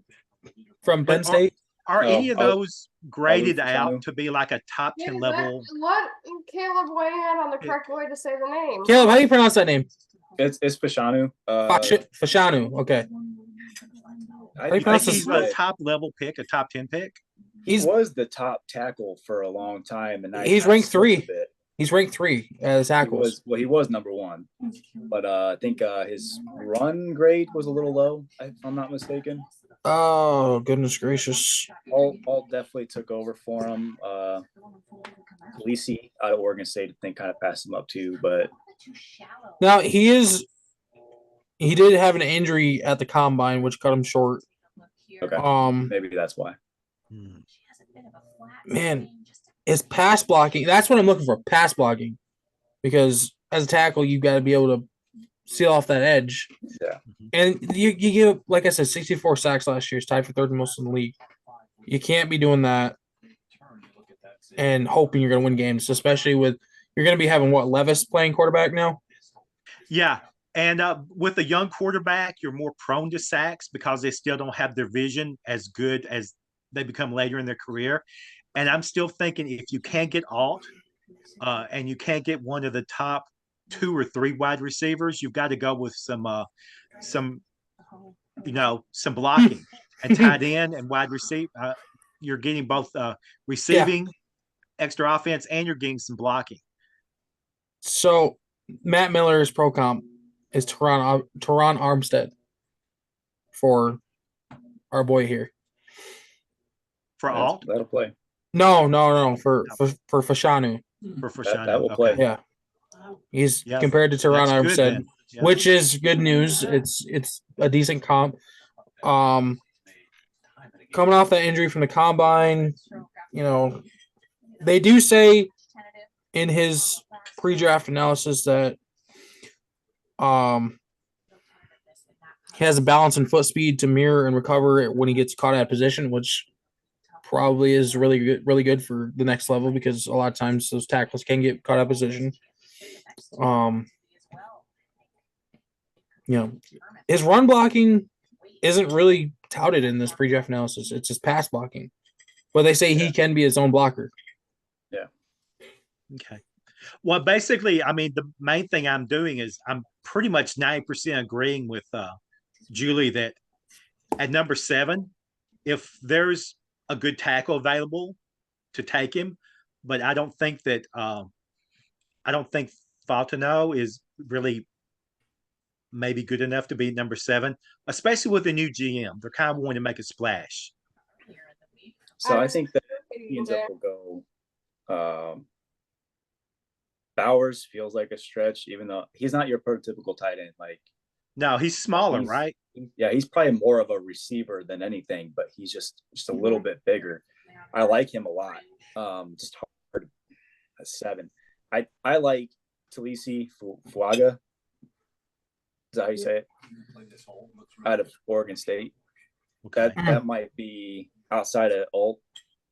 S3: from Penn
S1: But
S3: State.
S1: are
S4: Oh,
S1: any of those graded
S4: Fashanu.
S1: out to be like a top 10
S2: Yeah,
S1: level?
S2: what Caleb weighing in on the correct way to say the name.
S3: Caleb, how do you pronounce that name?
S4: It's Fashanu.
S3: Fashanu. Okay.
S4: I
S3: How do you
S1: You
S3: pronounce
S1: think
S3: this?
S1: he's a top level pick, a top 10 pick?
S4: He was the top tackle for a long time, and
S3: He's ranked 3. He's ranked 3 as tackles.
S4: He was number 1, but I think his run grade was a little low, if I'm not mistaken.
S3: Oh, goodness gracious.
S4: Alt definitely took over for him. Lisi out of Oregon State, I think, kind of passed him up too. But
S3: now he did have an injury at the combine, which cut him short.
S4: Okay, maybe that's why.
S3: Man, his pass blocking. That's what I'm looking for. Pass blocking, because as a tackle, you got to be able to seal off that edge.
S4: Yeah.
S3: And you give, like I said, 64 sacks last year. It's tied for third most in the league. You can't be doing that and hoping you're going to win games, especially with you're going to be having Levis playing quarterback now.
S1: Yeah. And with a young quarterback, you're more prone to sacks because they still don't have their vision as good as they become later in their career. And I'm still thinking if you can't get Alt and you can't get one of the top 2 or 3 wide receivers, you've got to go with some blocking and tight end and wide receiver. You're getting both receiving, extra offense, and you're getting some blocking.
S3: So Matt Miller's pro comp is Teron Armstead for our boy here.
S1: For Alt?
S4: That'll play.
S3: No, for Fashanu.
S1: For Fashanu.
S4: That will play.
S3: Yeah. He's compared to Teron Armstead,
S1: Yeah.
S3: which is good news. It's a decent comp. Coming off that injury from the combine, they do say in his pre-draft analysis that he has a balance and foot speed to mirror and recover it when he gets caught out of position, which probably is really good for the next level because a lot of times those tackles can get caught out of position. His run blocking isn't really touted in this pre-draft analysis. It's just pass blocking, but they say he can be his own blocker.
S4: Yeah.
S1: Okay. Well, basically, I mean, the main thing I'm doing is I'm pretty much 90% agreeing with Julie that at number 7, if there's a good tackle available, to take him, but I don't think Faltano is really maybe good enough to be number 7, especially with the new GM. They're kind of wanting to make a splash.
S4: So I think that he ends up will go. Bowers feels like a stretch, even though he's not your prototypical tight end.
S1: No, he's smaller, right?
S4: Yeah, he's probably more of a receiver than anything, but he's just a little bit bigger. I like him a lot. Just hard at 7. I like Talisi Fuaga. Is that how you say it? Out of Oregon State.
S1: Okay.
S4: That might be outside of Alt.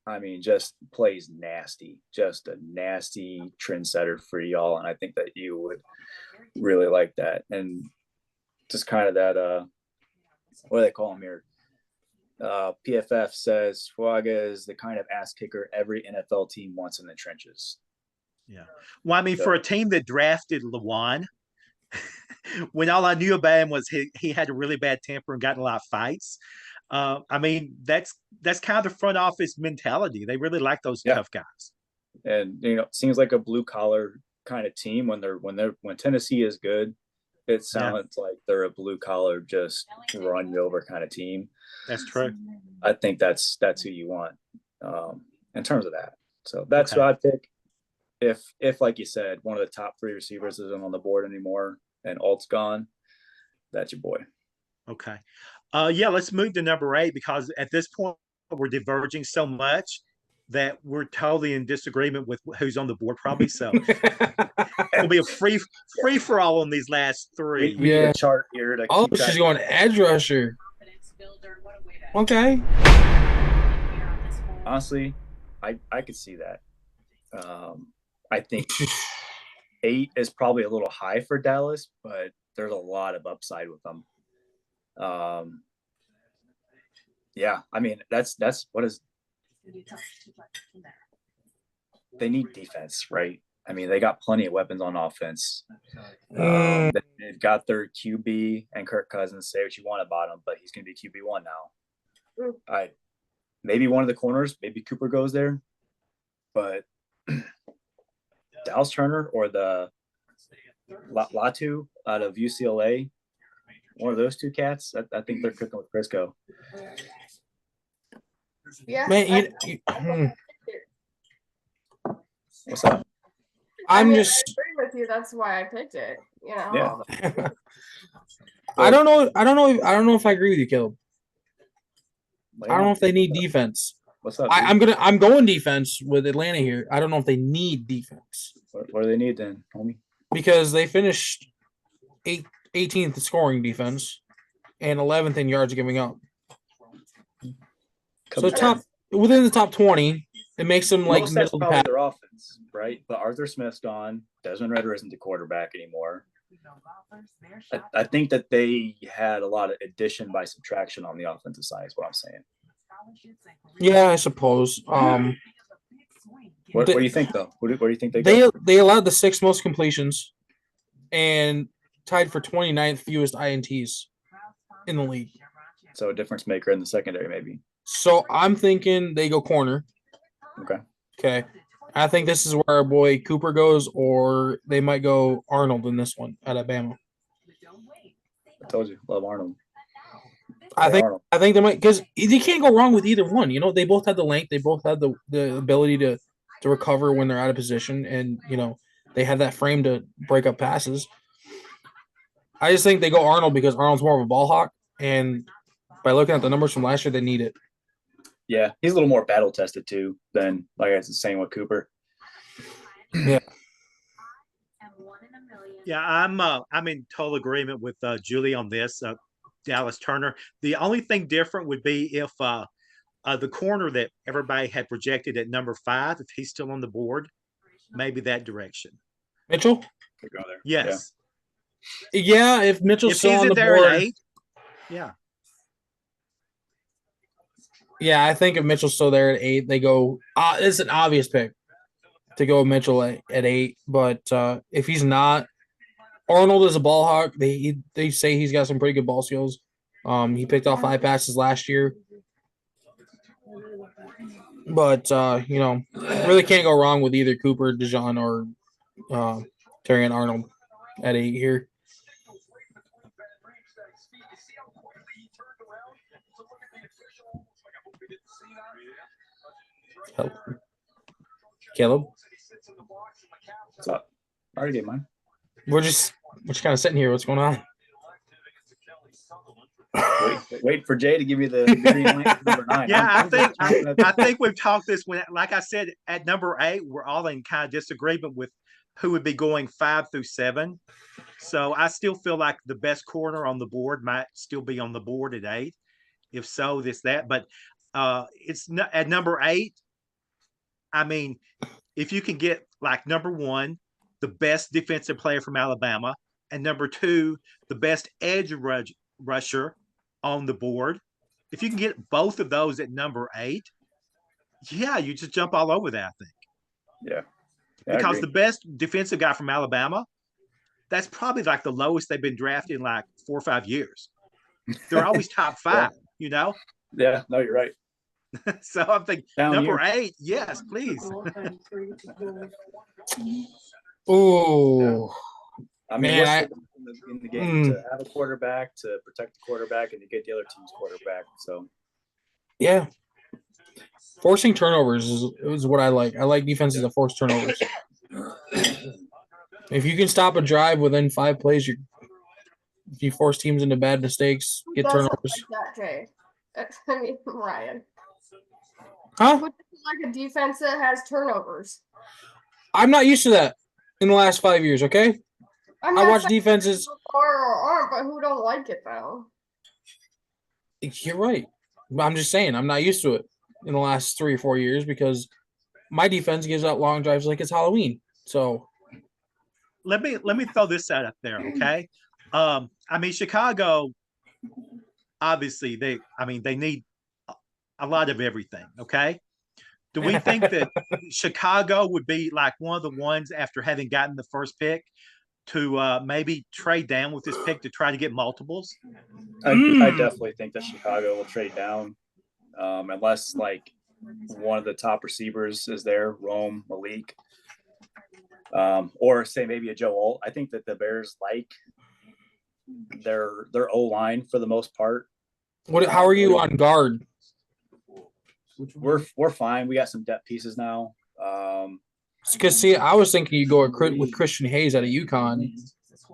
S4: I mean, just plays nasty. Just a nasty trendsetter for y'all, and I think that you would really like that. And just kind of that what do they call him here? PFF says Fuaga is the kind of ass kicker every NFL team wants in the trenches.
S1: Yeah. Well, I mean, for a team that drafted Lewan, when all I knew about him was he had a really bad temper and got in a lot of fights. I mean, that's kind of the front office mentality. They really like those tough guys.
S4: And it seems like a blue collar kind of team when Tennessee is good. It sounds like they're a blue collar, just run you over kind of team.
S1: That's true.
S4: I think that's who you want in terms of that. So that's what I'd pick. If like you said, one of the top 3 receivers isn't on the board anymore and Alt's gone, that's your boy.
S1: Okay. Let's move to number 8 because at this point we're diverging so much that we're totally in disagreement with who's on the board probably. So gonna be a free for all on these last three.
S4: We need
S3: Yeah.
S4: a chart here to
S3: Oh,
S4: keep track.
S3: she's going edge rusher. Okay.
S4: Honestly, I could see that. I think 8 is probably a little high for Dallas, but there's a lot of upside with them. Yeah, I mean that's what is. They need defense, right? I mean, they got plenty of weapons on offense. They've got their QB and Kirk Cousins. Say what you want about him, but he's going to be QB1 now. Maybe one of the corners, maybe Cooper goes there, but Dallas Turner or the Latu out of UCLA, one of those two cats, I think they're cooking with Crisco.
S2: Yeah.
S3: Man,
S4: What's up?
S2: I
S3: I'm
S2: mean,
S3: just.
S2: I agree with you. That's why I picked it. You know.
S4: Yeah.
S3: I don't know. I don't know if I agree with you, Caleb. I don't know if they need defense.
S4: What's up?
S3: I'm going defense with Atlanta here. I don't know if they need defense
S4: What do they need then, homie?
S3: because they finished 18th scoring defense and 11th in yards giving up. So top within the top 20, it makes them like
S4: Most that's
S3: middle
S4: probably
S3: pack.
S4: their offense, right? But Arthur Smith's gone. Desmond Ritter isn't the quarterback anymore. I think that they had a lot of addition by subtraction on the offensive side. Is what I'm saying.
S3: Yeah, I suppose.
S4: What do you think though? What do you think they
S3: They allowed the 6th most completions and tied for 29th fewest INTs in the league.
S4: So a difference maker in the secondary, maybe.
S3: So I'm thinking they go corner.
S4: Okay.
S3: Okay. I think this is where our boy Cooper goes, or they might go Arnold in this one at Alabama.
S4: I told you, love Arnold.
S3: I think
S4: Arnold.
S3: they might because you can't go wrong with either one. You know, they both had the length, they both had the ability to recover when they're out of position, and you know they have that frame to break up passes. I just think they go Arnold because Arnold's more of a ball hawk, and by looking at the numbers from last year, they need it.
S4: Yeah, he's a little more battle tested too than like I was saying with Cooper.
S3: Yeah.
S1: Yeah, I'm in total agreement with Julie on this. Dallas Turner. The only thing different would be if the corner that everybody had projected at number 5, if he's still on the board, maybe that direction.
S3: Mitchell?
S4: Could go there.
S1: Yes.
S3: Yeah, if Mitchell's
S1: If
S3: still
S1: he's
S3: on
S1: in
S3: the
S1: there
S3: board.
S1: at 8, yeah.
S3: Yeah, I think if Mitchell's still there at 8, they go. It's an obvious pick to go Mitchell at 8. But if he's not, Arnold is a ball hawk. They say he's got some pretty good ball skills. He picked off 5 passes last year. But you know, really can't go wrong with either Cooper, Dijon, or Terry and Arnold at 8 here. Caleb?
S4: What's up? I already gave mine.
S3: We're just kind of sitting here. What's going on?
S4: Wait for Jay to give you the green light for number 9.
S1: Yeah, I think we've talked this when, like I said, at number 8, we're all in kind of disagreement with who would be going 5 through 7. So I still feel like the best corner on the board might still be on the board at 8. If so, this that. But it's not, at number 8. I mean, if you can get like number 1, the best defensive player from Alabama, and number 2, the best edge rusher on the board. If you can get both of those at number 8, yeah, you just jump all over that, I think.
S4: Yeah.
S1: Because the best defensive guy from Alabama, that's probably like the lowest they've been drafted in like 4 or 5 years. They're always top 5, you know?
S4: Yeah, no, you're right.
S1: So I'm thinking
S4: Down
S1: number
S4: here.
S1: 8, yes, please.
S3: Oh,
S4: I mean,
S3: man,
S4: what's in the game to have a quarterback, to protect the quarterback, and to get the other team's quarterback. So,
S3: yeah. Forcing turnovers is what I like. I like defenses that force turnovers. If you can stop a drive within 5 plays, if you force teams into bad mistakes, get
S2: Doesn't
S3: turnovers.
S2: like that, Jay. I mean, Ryan.
S3: Huh?
S2: Would you like a defense that has turnovers?
S3: I'm not used to that. in the last 5 years. Okay,
S2: I'm
S3: I
S2: not
S3: watch
S2: saying
S3: defenses.
S2: who are or aren't, but who don't like it though?
S3: You're right. But I'm just saying I'm not used to it in the last 3 or 4 years because my defense gives out long drives like it's Halloween. So
S1: Let me throw this out there, okay? I mean, Chicago, obviously, they need a lot of everything, okay? Do we think that Chicago would be like one of the ones after having gotten the first pick to maybe trade down with this pick to try to get multiples?
S4: I definitely think that Chicago will trade down, unless like one of the top receivers is there, Rome, Malik, or say maybe a Joe Alt. I think that the Bears like their O line for the most part.
S3: what? How are you on guard?
S4: We're fine. We got some depth pieces now.
S3: Because see, I was thinking you go with Christian Hayes out of UConn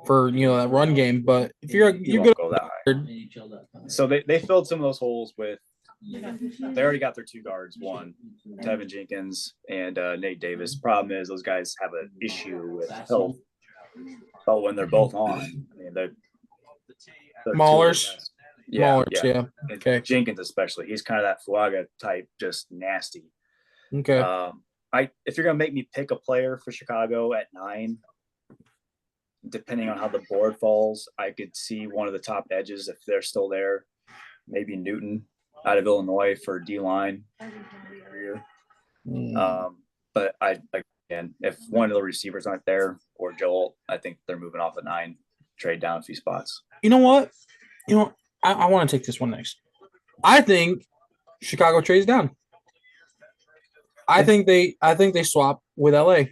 S3: for that run game, but if you're
S4: You
S3: good,
S4: won't go that high. So they filled some of those holes with. They already got their two guards, one Tevin Jenkins and Nate Davis. Problem is those guys have an issue with health. But when they're both on, I mean they're
S3: Maulers.
S4: Yeah,
S3: Maulers, yeah. Okay.
S4: Jenkins especially, he's kind of that Fuaga type, just nasty.
S3: Okay.
S4: If you're gonna make me pick a player for Chicago at 9, depending on how the board falls, I could see one of the top edges if they're still there. Maybe Newton out of Illinois for D line. But again, if one of the receivers aren't there or Joel, I think they're moving off at 9, trade down a few spots.
S3: You know what? I want to take this one next. I think Chicago trades down. I think they swap with LA.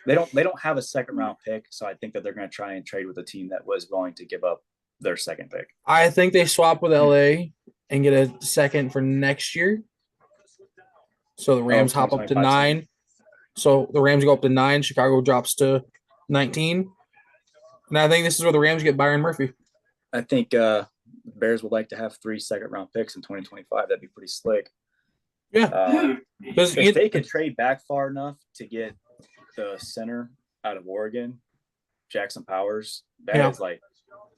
S4: They don't have a second round pick, so I think that they're going to try and trade with a team that was willing to give up their second pick.
S3: I think they swap with LA and get a second for next year. So the Rams hop up to 9. So the Rams go up to 9. Chicago drops to 19. And I think this is where the Rams get Byron Murphy.
S4: I think Bears would like to have 3 second round picks in 2025. That'd be pretty slick.
S3: Yeah.
S4: If they can trade back far enough to get the center out of Oregon, Jackson Powers, that is like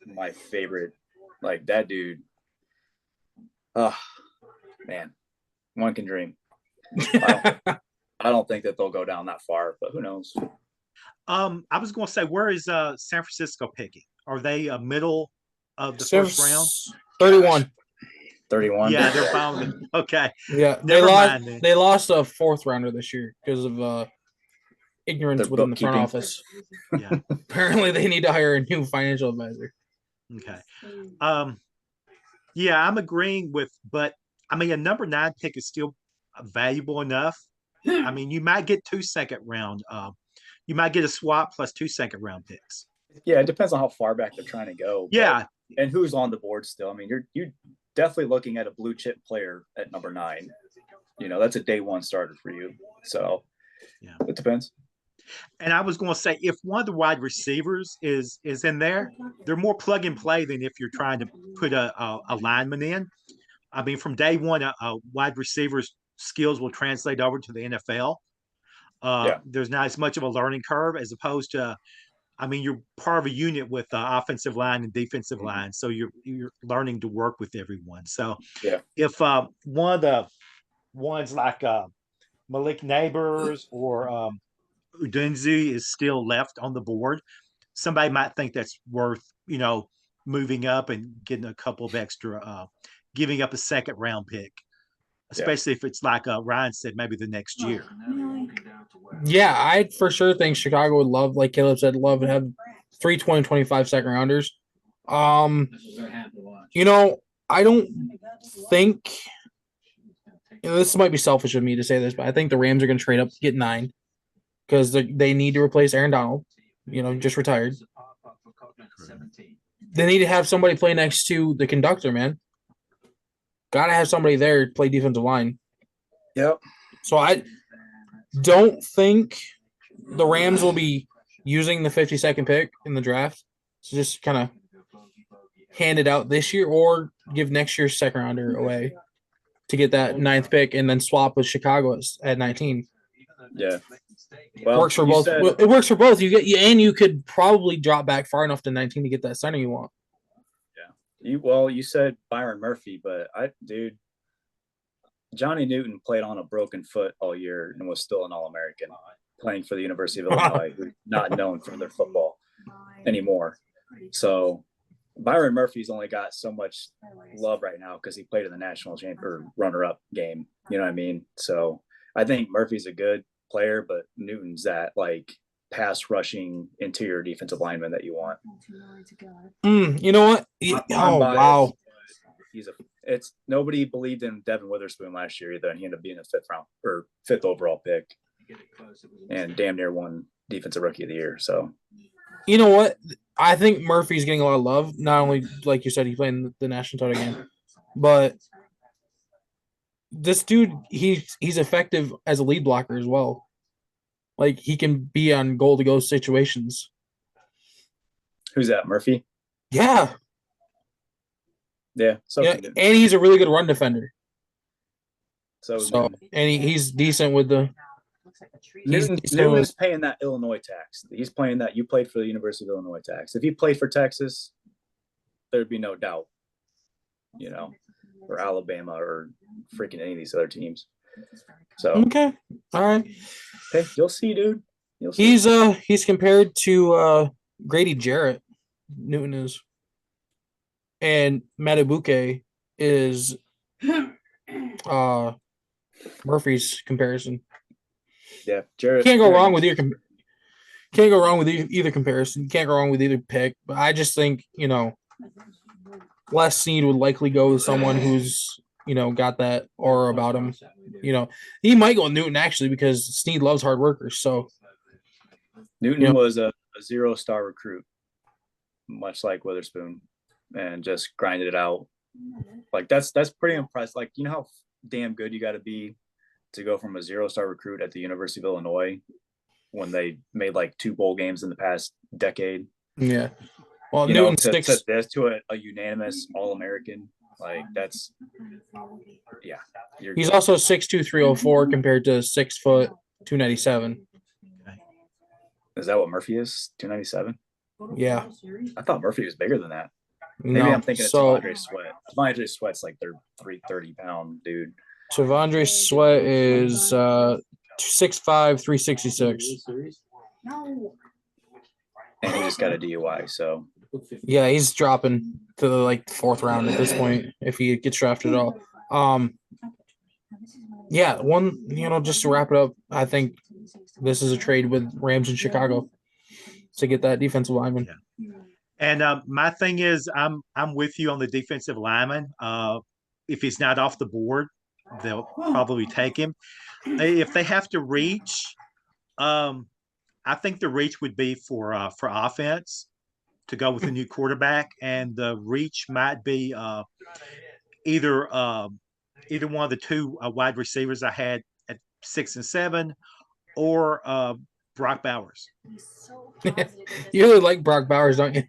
S4: my favorite. Like that dude. Oh man, one can dream. I don't think that they'll go down that far, but who knows?
S1: I was going to say, where is San Francisco picking? Are they middle of the first round?
S3: 31.
S4: 31.
S1: Yeah, they're bound. Okay.
S3: Yeah, they lost a 4th rounder this year because of ignorance within the front office.
S1: Yeah.
S3: Apparently, they need to hire a new financial advisor.
S1: Okay. Yeah, I'm agreeing but I mean, a number 9 pick is still valuable enough. I mean, you might get 2 second round. You might get a swap plus 2 second round picks.
S4: Yeah, it depends on how far back they're trying to go.
S1: Yeah,
S4: and who's on the board still. I mean, you're definitely looking at a blue chip player at number 9. That's a day 1 starter for you. So yeah, it depends.
S1: And I was going to say, if one of the wide receivers is in there, they're more plug and play than if you're trying to put a lineman in. I mean, from day 1, a wide receiver's skills will translate over to the NFL. There's not as much of a learning curve as opposed to, I mean, you're part of a unit with offensive line and defensive line, so you're learning to work with everyone. So if one of the ones like Malik Neighbors or Udunzi is still left on the board, somebody might think that's worth moving up and getting a couple of extra, giving up a second round pick. Especially if it's like Ryan said, maybe the next year.
S3: Yeah, I for sure think Chicago would love, like Caleb said, love and have 3 2025 second rounders. I don't think this might be selfish of me to say this, but I think the Rams are going to trade up to get 9 because they need to replace Aaron Donald. Just retired. They need to have somebody play next to the conductor, man. Got to have somebody there to play defensive line.
S4: Yep.
S3: So I don't think the Rams will be using the 52nd pick in the draft to just kind of hand it out this year or give next year's second rounder away to get that 9th pick and then swap with Chicago at 19.
S4: Yeah. Well,
S3: Works for
S4: you
S3: both.
S4: said-
S3: It works for both. You could probably drop back far enough to 19 to get that center you want.
S4: you said Byron Murphy, but Johnny Newton played on a broken foot all year and was still an All-American, playing for the University of Illinois, who's not known for their football anymore. So Byron Murphy's only got so much love right now because he played in the national champ or runner-up game. You know what I mean? So I think Murphy's a good player, but Newton's that like pass rushing interior defensive lineman that you want.
S3: You know what?
S4: I'm biased,
S3: Wow.
S4: It's nobody believed in Devin Witherspoon last year either, and he ended up being a fifth overall pick, and damn near won defensive rookie of the year. So
S3: You know what? I think Murphy's getting a lot of love. Not only, like you said, he played in the national title game, but this dude, he's effective as a lead blocker as well. Like he can be on goal to go situations.
S4: who's that? Murphy?
S3: Yeah.
S4: Yeah. So
S3: Yeah, and he's a really good run defender.
S4: So
S3: and he's decent with the.
S4: Newton's paying that Illinois tax. He's paying that. You played for the University of Illinois tax. If he played for Texas, there'd be no doubt. You know, or Alabama or freaking any of these other teams. So
S3: Okay, all right.
S4: Okay, you'll see, dude. You'll see.
S3: He's compared to Grady Jarrett. Newton is, and Matabuke is Murphy's comparison.
S4: Yeah, Jarrett.
S3: Can't go wrong with either. Can't go wrong with either comparison. Can't go wrong with either pick. But I just think Les Snead would likely go with someone who's got that aura about him. He might go with Newton actually because Snead loves hard workers. So
S4: Newton was a 0-star recruit, much like Witherspoon, and just grinded it out. Like that's pretty impressive. Like how damn good you got to be to go from a 0-star recruit at the University of Illinois when they made like 2 bowl games in the past decade.
S3: Yeah. Well,
S4: Newton to a unanimous All-American. Like that's, yeah.
S3: He's also 6'2", 304 compared to 6 foot 297.
S4: Is that what Murphy is? 297?
S3: Yeah.
S4: I thought Murphy was bigger than that. Maybe I'm thinking of Tavondre Sweat. Tavondre Sweat's like their 330-pound dude.
S3: Tavondre Sweat is 6'5", 366.
S4: And he just got a DUI, so.
S3: Yeah, he's dropping to the 4th round at this point if he gets drafted at all. Yeah, just to wrap it up, I think this is a trade with Rams in Chicago to get that defensive lineman.
S1: Yeah. And my thing is, I'm with you on the defensive lineman. If he's not off the board, they'll probably take him. If they have to reach, I think the reach would be for offense to go with a new quarterback, and the reach might be either one of the 2 wide receivers I had at 6 and 7, or Brock Bowers.
S3: You really like Brock Bowers, don't you?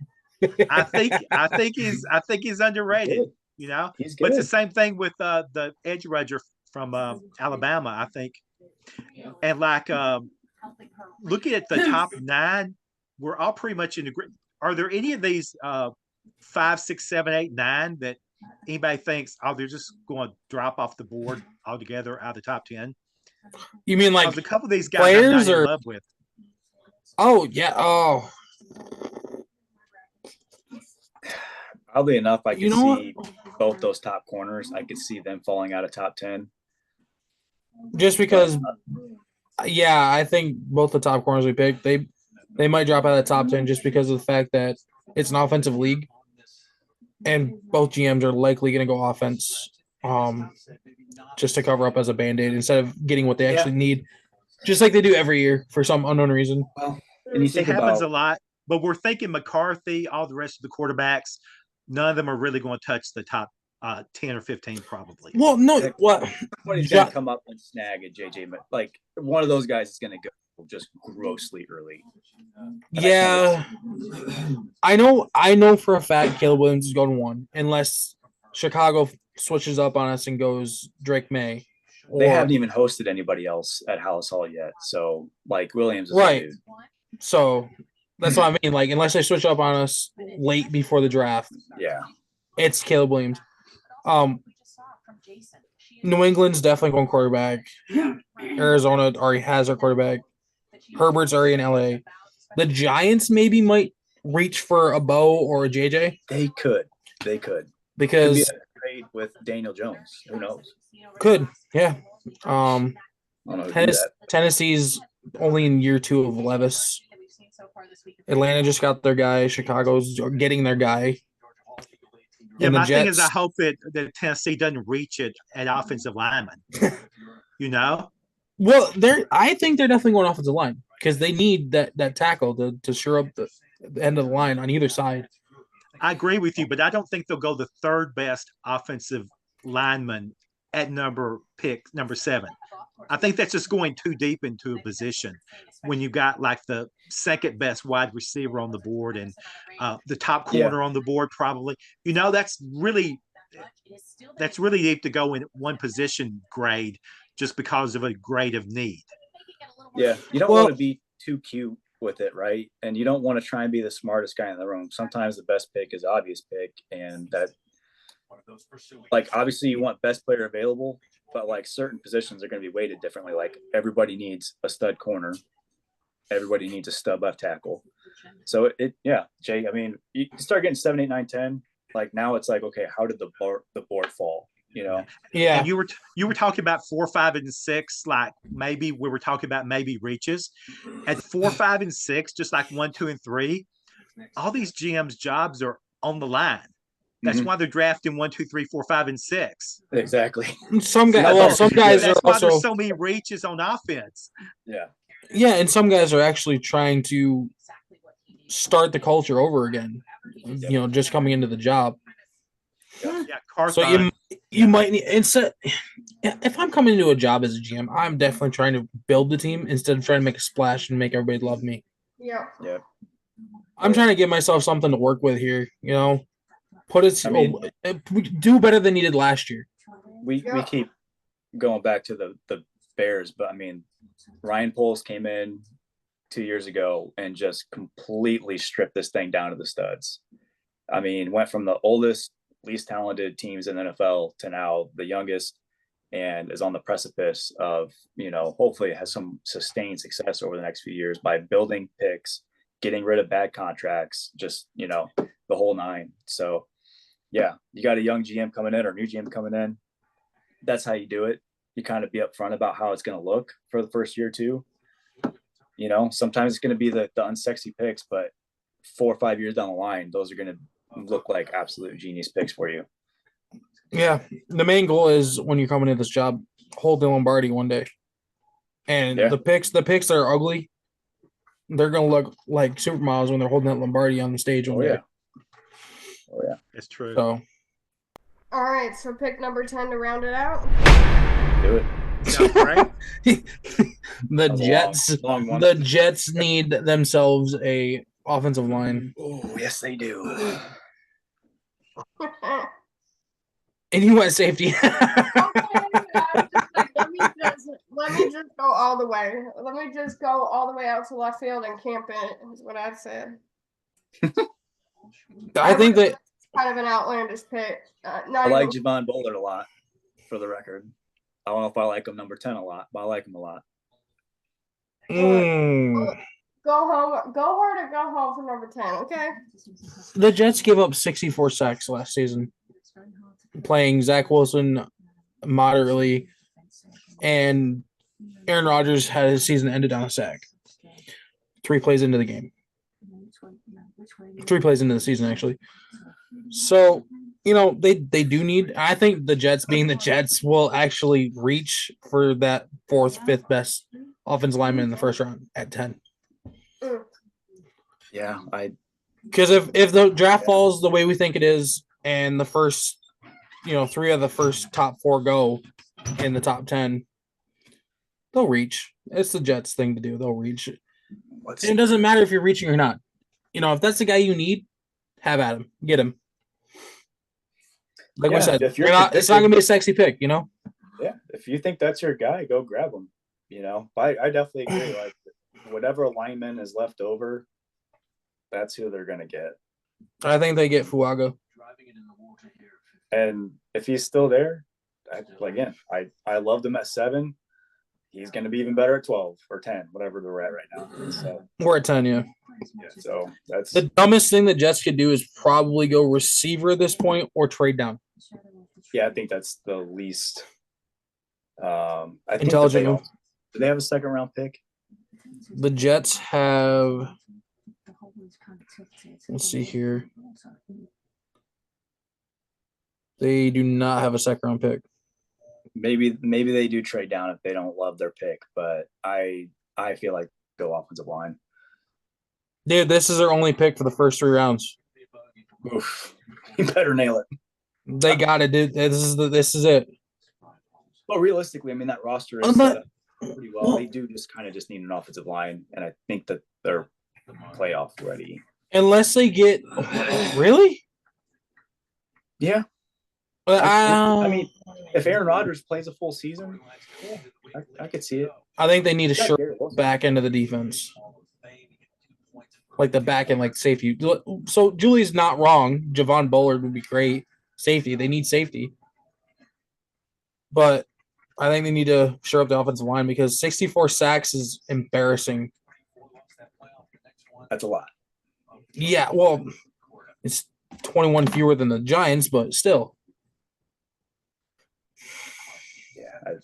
S1: I think he's underrated. But it's the same thing with the edge rusher from Alabama, I think. And looking at the top 9, we're all pretty much in agreement. Are there any of these 5, 6, 7, 8, 9 that anybody thinks, they're just going to drop off the board altogether out of the top 10?
S3: You mean like
S1: a couple of these guys
S3: players
S1: I'm not in love with?
S3: Oh yeah. Oh.
S4: Probably enough. I could see both those top corners. I could see them falling out of top 10.
S3: Just because, I think both the top corners we picked, they might drop out of the top 10 just because of the fact that it's an offensive league, and both GMs are likely going to go offense, just to cover up as a Band-Aid instead of getting what they actually need, just like they do every year for some unknown reason.
S4: Well, and
S1: it happens a lot, but we're thinking McCarthy, all the rest of the quarterbacks, none of them are really going to touch the top 10 or 15 probably.
S3: Well, no, what?
S4: Somebody's going to come up and snag a JJ. Like, one of those guys is going to go just grossly early.
S3: Yeah. I know for a fact Caleb Williams is going 1, unless Chicago switches up on us and goes Drake May.
S4: They
S3: Or
S4: haven't even hosted anybody else at Hallis Hall yet. So like Williams is
S3: right.
S4: the dude.
S3: So that's what I mean. Like, unless they switch up on us late before the draft,
S4: Yeah.
S3: it's Caleb Williams. New England's definitely going quarterback. Arizona already has their quarterback. Herbert's already in LA. The Giants maybe might reach for a Bo or a JJ
S4: They could. Could be
S3: because
S4: a trade with Daniel Jones. Who knows?
S3: yeah.
S4: I don't know who do that.
S3: Tennessee's only in year 2 of Levis. Atlanta just got their guy. Chicago's getting their guy.
S1: Yeah,
S3: And the
S1: my thing is, I
S3: Jets-
S1: hope that Tennessee doesn't reach it at offensive lineman. You know,
S3: Well, I think they're definitely going offensive line because they need that tackle to shore up the end of the line on either side.
S1: I agree with you, but I don't think they'll go the third best offensive lineman at number 7. I think that's just going too deep into a position when you got like the second best wide receiver on the board and the top corner on the board, probably. You know, that's really deep to go in one position grade just because of a grade of need.
S4: Yeah, you don't want to be too cute with it, right? And you don't want to try and be the smartest guy in the room. Sometimes the best pick is obvious pick, and that, like, obviously you want best player available, but like certain positions are going to be weighted differently. Like everybody needs a stud corner, everybody needs a stud left tackle. So Jay. I mean, you start getting 7, 8, 9, 10. Like now it's like, okay, how did the board fall? You know?
S3: Yeah.
S1: And you were talking about 4, 5, and 6, like maybe we were talking about maybe reaches. At 4, 5, and 6, just like 1, 2, and 3, all these GMs' jobs are on the line. That's why they're drafting 1, 2, 3, 4, 5, and 6.
S4: Exactly.
S3: Some guys are
S1: That's why
S3: also
S1: there's so many reaches on offense.
S3: Yeah, and some guys are actually trying to start the culture over again. You know, just coming into the job.
S1: Yeah, Carthon.
S3: So you might need instead. If I'm coming into a job as a GM, I'm definitely trying to build the team instead of trying to make a splash and make everybody love me.
S2: Yeah.
S3: I'm trying to give myself something to work with here. You know, do better than you did last year.
S4: We keep going back to the Bears, but I mean, Ryan Poles came in 2 years ago and just completely stripped this thing down to the studs. I mean, went from the oldest, least talented teams in the NFL to now the youngest, and is on the precipice of, you know, hopefully it has some sustained success over the next few years by building picks, getting rid of bad contracts, just, you know, the whole nine. So yeah, you got a young GM coming in or new GM coming in. That's how you do it. You kind of be upfront about how it's going to look for the first year or two. You know, sometimes it's going to be the unsexy picks, but 4 or 5 years down the line, those are going to look like absolute genius picks for you.
S3: Yeah, the main goal is when you're coming into this job, hold the Lombardi one day. And the picks that are ugly, they're going to look like supermodels when they're holding that Lombardi on the stage one day.
S4: Oh yeah,
S1: it's true.
S3: So,
S2: all right, so pick number 10 to round it out.
S4: Do it.
S1: Right?
S3: The Jets need themselves a offensive line.
S4: Oh, yes, they do.
S3: And you want safety.
S2: Let me just go all the way. Let me just go all the way out to left field and camp it, is what I've said.
S3: I think that
S2: it's kind of an outlandish pick.
S4: I like Javon Bullard a lot, for the record. I don't know if I like him number 10 a lot, but I like him a lot.
S2: Go home. Go hard or go home for number 10, okay?
S3: The Jets gave up 64 sacks last season, playing Zach Wilson moderately, and Aaron Rodgers had his season ended on a sack. 3 plays into the game. 3 plays into the season, actually. So, you know, they do need – I think the Jets, being the Jets, will actually reach for that 4th, 5th best offensive lineman in the first round at 10.
S4: Yeah,
S3: because if the draft falls the way we think it is, and the first, 3 of the first top 4 go in the top 10, they'll reach. It's the Jets thing to do. They'll reach. And it doesn't matter if you're reaching or not. If that's the guy you need, have at him. Get him. Like I said, it's not going to be a sexy pick,
S4: Yeah, if you think that's your guy, go grab him. I definitely agree. Like whatever lineman is left over, that's who they're gonna get.
S3: I think they get Fuaga.
S4: And if he's still there, I loved him at 7. He's going to be even better at 12 or 10, whatever they're at right now. So
S3: We're at 10, yeah.
S4: So that's
S3: The dumbest thing the Jets could do is probably go receiver at this point or trade down.
S4: I think that's the least. I think
S3: Intelligent
S4: that
S3: move.
S4: do they have a second round pick?
S3: The Jets have. Let's see here. They do not have a second round pick.
S4: Maybe they do trade down if they don't love their pick, but I feel like go offensive line.
S3: Dude, this is their only pick for the first 3 rounds.
S4: Oof. You better nail it.
S3: They got it, dude. This is it.
S4: Well, realistically, I mean that roster is set up pretty well. They do just need an offensive line, and I think that they're playoff ready.
S3: Unless they get really?
S4: Yeah. I mean, if Aaron Rodgers plays a full season, I could see it.
S3: I think they need a short back end of the defense. Like the back end, like safety. So Julie's not wrong. Javon Bullard would be great. Safety. They need safety. But I think they need to shore up the offensive line because 64 sacks is embarrassing.
S4: That's a lot.
S3: Yeah, well, it's 21 fewer than the Giants, but still.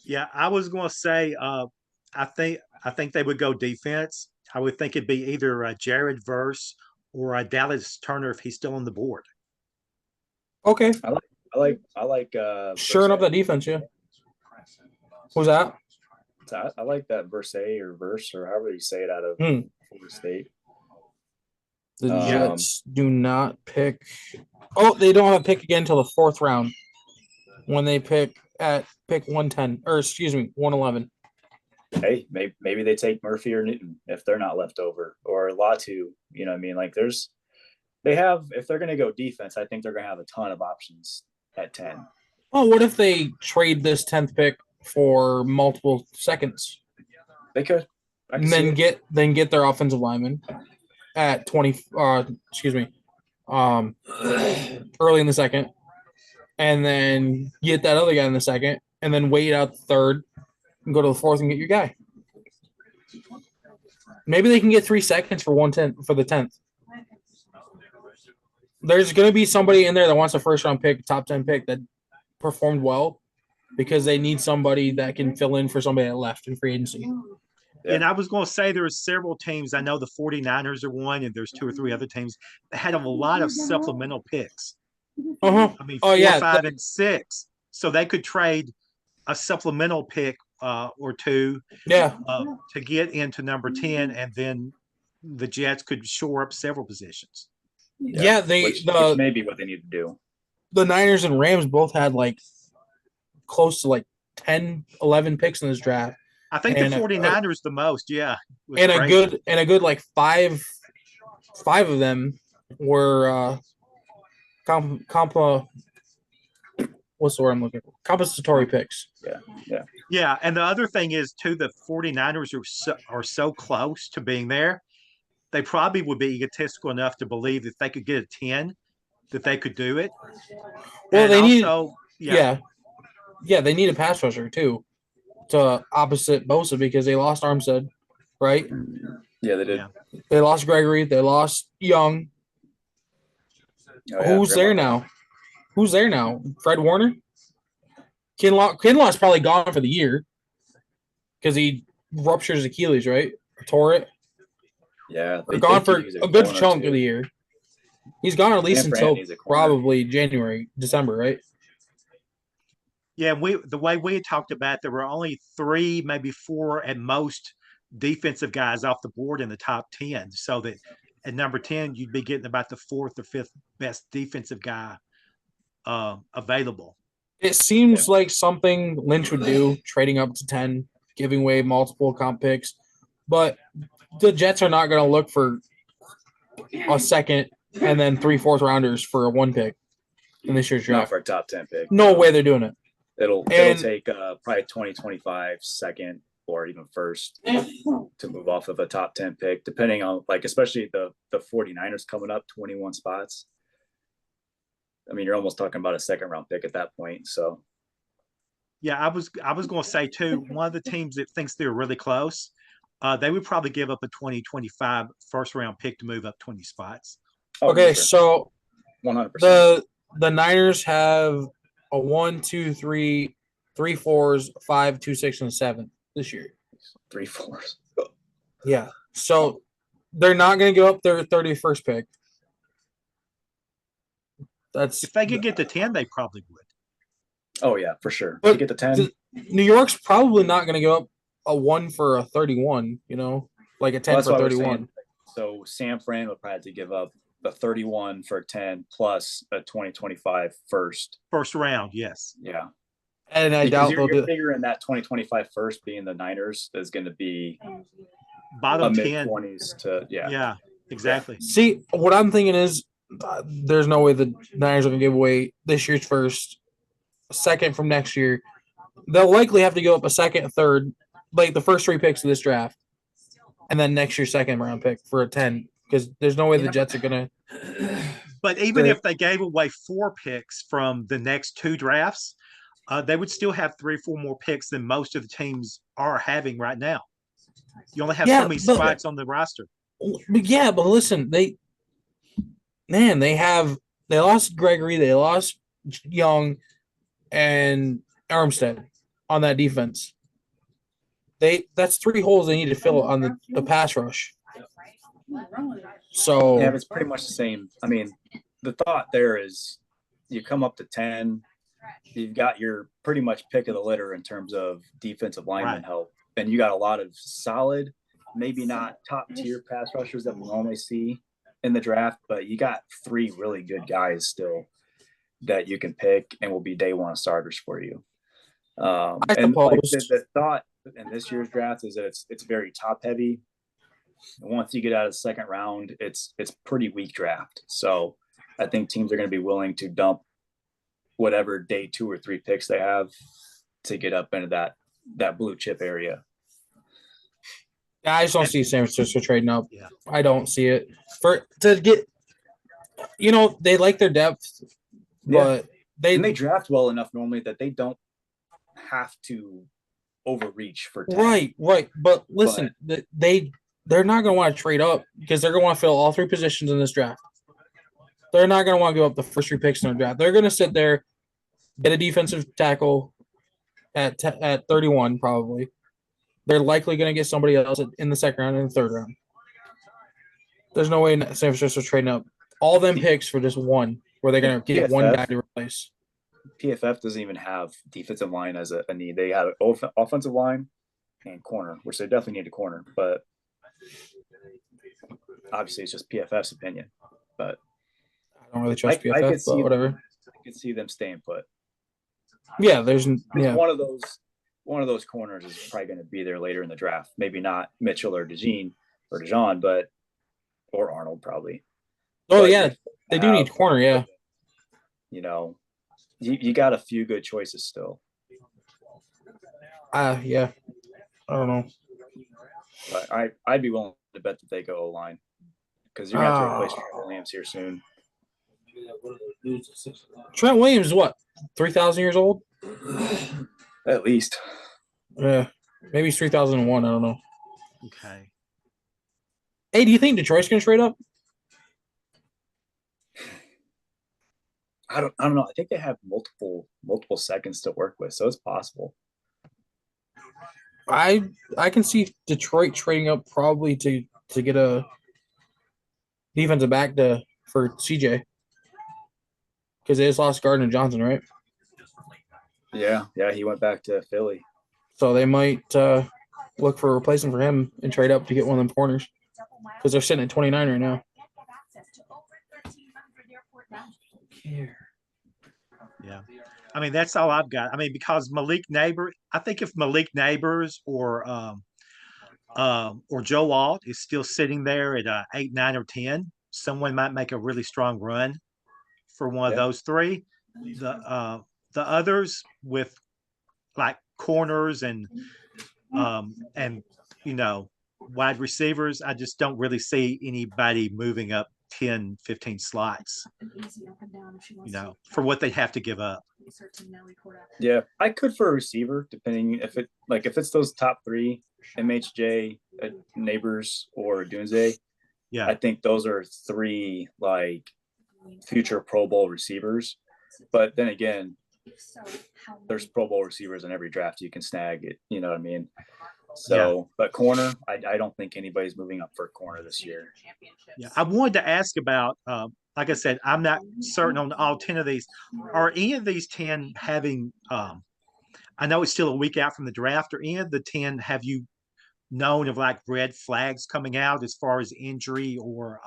S1: Yeah, I was going to say, I think they would go defense. I would think it'd be either Jared Verse or Dallas Turner if he's still on the board.
S3: Okay.
S4: I like
S3: shoring up that defense, yeah. Who's that?
S4: I like that Verse or however you say it out of Florida State.
S3: The Jets do not pick. Oh, they don't have a pick again until the 4th round when they pick 110 or 111.
S4: Hey, maybe they take Murphy or Newton if they're not left over, or Latu. You know what I mean? Like if they're going to go defense, I think they're going to have a ton of options at 10.
S3: Oh, what if they trade this 10th pick for multiple seconds?
S4: They could.
S3: And then get their offensive lineman at 20 early in the second, and then get that other guy in the second, and then wait out the 3rd and go to the 4th and get your guy. Maybe they can get 3 seconds for the 10th. There's going to be somebody in there that wants a first round pick, top 10 pick that performed well because they need somebody that can fill in for somebody that left in free agency.
S1: Yeah. And I was going to say there are several teams. I know the 49ers are one, and there's 2 or 3 other teams that had a lot of supplemental picks.
S3: Uh-huh.
S1: I mean, 4, 5, and 6. So they could trade a supplemental pick or 2 to get into number 10, and then the Jets could shore up several positions.
S3: Yeah,
S4: which may be what they need to do.
S3: The Niners and Rams both had close to 10, 11 picks in this draft.
S1: I think the 49ers the most, yeah.
S3: And a good 5 of them were what's the word I'm looking for? Compensatory picks.
S1: Yeah, and the other thing is too, the 49ers are so close to being there. They probably would be egotistical enough to believe that they could get a 10, that they could do it.
S3: Well,
S1: and
S3: they
S1: also,
S3: they need a pass rusher too, to opposite Bosa because they lost Armstead, right?
S4: Yeah, they did.
S1: Yeah.
S3: They lost Gregory. They lost Young. Who's there now? Fred Warner? Kinlaw's probably gone for the year because he ruptured his Achilles, right? Or tore it.
S4: Yeah.
S3: They're gone for a good chunk of the year. He's gone at least until probably January, December, right?
S1: Yeah, the way we had talked about, there were only 3, maybe 4 at most defensive guys off the board in the top 10. So that at number 10, you'd be getting about the 4th or 5th best defensive guy available.
S3: It seems like something Lynch would do, trading up to 10, giving away multiple comp picks. But the Jets are not going to look for a second and then 3 4th rounders for a 1 pick in this year's draft.
S4: Not for a top 10 pick.
S3: No way they're doing it.
S4: It'll
S3: And-
S4: take probably 2025 second or even first to move off of a top 10 pick, depending on like, especially the 49ers coming up 21 spots. I mean, you're almost talking about a second round pick at that point. So
S1: Yeah, I was going to say too. One of the teams that thinks they're really close, they would probably give up a 2025 first round pick to move up 20 spots.
S4: oh,
S3: okay,
S4: sure.
S3: so
S4: 100%.
S3: the Niners have a 1, 2, 3, 3 4s, 5, 2, 6, and 7 this year.
S4: 3 4s.
S3: Yeah. So they're not going to give up their 31st pick. That's
S1: If they could get to 10, they probably would.
S4: Oh yeah, for sure.
S3: But
S4: to get to 10.
S3: New York's probably not going to give up a 1 for a 31, you know, like a 10
S4: Well, that's
S3: for
S4: what I was
S3: 31.
S4: saying. So San Fran would probably have to give up the 31 for 10 plus a 2025 first.
S1: First round, yes.
S4: Yeah.
S3: And I
S4: Because
S3: doubt they'll
S4: you're
S3: do
S4: figuring that 2025 first being the Niners is going to be a
S1: Bottom
S4: mid
S1: 10.
S4: 20s to
S1: Yeah, exactly.
S3: See, what I'm thinking is there's no way the Niners are going to give away this year's first, second from next year. They'll likely have to give up a second, third, like the first 3 picks of this draft, and then next year's second round pick for a 10, because there's no way the Jets are going to.
S1: But even if they gave away 4 picks from the next 2 drafts, they would still have 3 or 4 more picks than most of the teams are having right now. You only have
S3: Yeah,
S1: so many
S3: but-
S1: spots on the roster.
S3: Yeah, but listen, they lost Gregory, they lost Young and Armstead on that defense. That's 3 holes they need to fill on the pass rush. So
S4: Yeah, it's pretty much the same. I mean, the thought there is you come up to 10, you've got your pretty much pick of the litter in terms of defensive lineman
S1: Right.
S4: help. And you got a lot of solid, maybe not top tier pass rushers that we normally see in the draft, but you got 3 really good guys still that you can pick and will be day one starters for you.
S3: I
S4: And like
S3: suppose.
S4: the thought in this year's draft is that it's very top heavy. And once you get out of the second round, it's pretty weak draft. So I think teams are going to be willing to dump whatever day 2 or 3 picks they have to get up into that blue chip area.
S3: I just don't see San Francisco trading up.
S1: Yeah.
S3: I don't see it. To get, they like their depth, but
S4: And they draft well enough normally that they don't have to overreach for 10.
S3: right. But listen, they're not going to want to trade up because they're going to want to fill all 3 positions in this draft. They're not going to want to give up the first 3 picks in the draft. They're going to sit there, get a defensive tackle at 31 probably. They're likely going to get somebody else in the second round and the third round. There's no way San Francisco's trading up all them picks for just one, where they're going to get one guy to replace.
S4: PFF doesn't even have defensive line as a need. They have offensive line and corner, which they definitely need a corner. But obviously, it's just PFF's opinion. But
S3: I don't really trust
S4: I
S3: PFF,
S4: could
S3: but whatever.
S4: I could see them staying put.
S3: Yeah,
S4: One of those corners is probably going to be there later in the draft. Maybe not Mitchell or DeJean or Arnold probably.
S3: Oh
S4: But
S3: yeah, they do need corner. Yeah,
S4: you got a few good choices still.
S3: yeah. I don't know.
S4: But I'd be willing to bet that they go O-line because you're going to have to replace Trent Williams here soon.
S3: Trent Williams is what, 3,000 years old?
S4: At least.
S3: Yeah, maybe he's 3,001. I don't know.
S1: Okay.
S3: Hey, do you think Detroit's going to trade up?
S4: I don't know. I think they have multiple seconds to work with, so it's possible.
S3: I can see Detroit trading up probably to get a defensive back for CJ because they just lost Gardner Johnson, right?
S4: Yeah, he went back to Philly.
S3: So they might look for a replacement for him and trade up to get one of them corners because they're sitting at 29 right now.
S1: Yeah. I mean, that's all I've got. I mean, because I think if Malik Neighbors or Joe Alt is still sitting there at 8, 9, or 10, someone might make a really strong run for one of those 3. The others with like corners and you know, wide receivers, I just don't really see anybody moving up 10, 15 slots, you know, for what they have to give up.
S4: Yeah, I could for a receiver, depending if it's those top three, MHJ, Neighbors, or Dunze.
S1: Yeah.
S4: I think those are three like future Pro Bowl receivers. But then again, there's Pro Bowl receivers in every draft you can snag it. You know what I mean? So, but corner, I don't think anybody's moving up for corner this year.
S1: Yeah, I wanted to ask about, like I said, I'm not certain on all 10 of these. Are any of these 10 having, I know it's still a week out from the draft, or any of the 10 have you known of like red flags coming out as far as injury or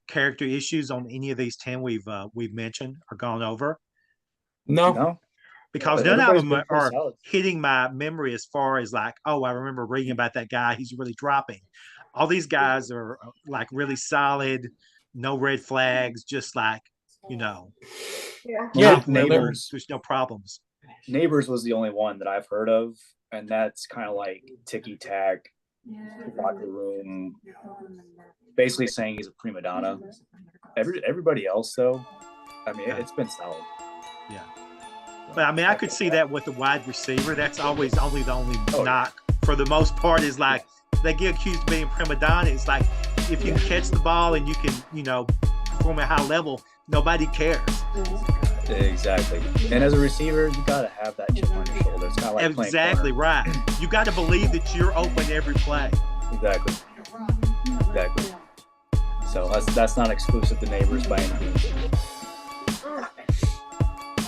S1: character issues on any of these 10 we've mentioned or gone over?
S3: No.
S1: Because
S4: Yeah,
S1: none of
S4: everybody's
S1: them
S4: been pretty
S1: are
S4: solid.
S1: hitting my memory as far as like, oh, I remember reading about that guy. He's really dropping. All these guys are like really solid, no red flags, just like, you know,
S3: Yeah,
S1: top level,
S4: Neighbors.
S1: there's no problems.
S4: Neighbors was the only one that I've heard of, and that's kind of like ticky tack, locker room, basically saying he's a prima donna. Everybody else, though, I mean, it's been solid.
S1: Yeah. But I mean, I could see that with the wide receiver. That's always the only knock for the most part is like they get accused of being prima donna. It's like if you can catch the ball and you can, you know, perform at high level, nobody cares.
S4: Exactly. And as a receiver, you got to have that chip on your shoulder. It's kind of like playing
S1: Exactly
S4: corner.
S1: right. You got to believe that you're open every play.
S4: Exactly. So that's not exclusive to Neighbors by any means.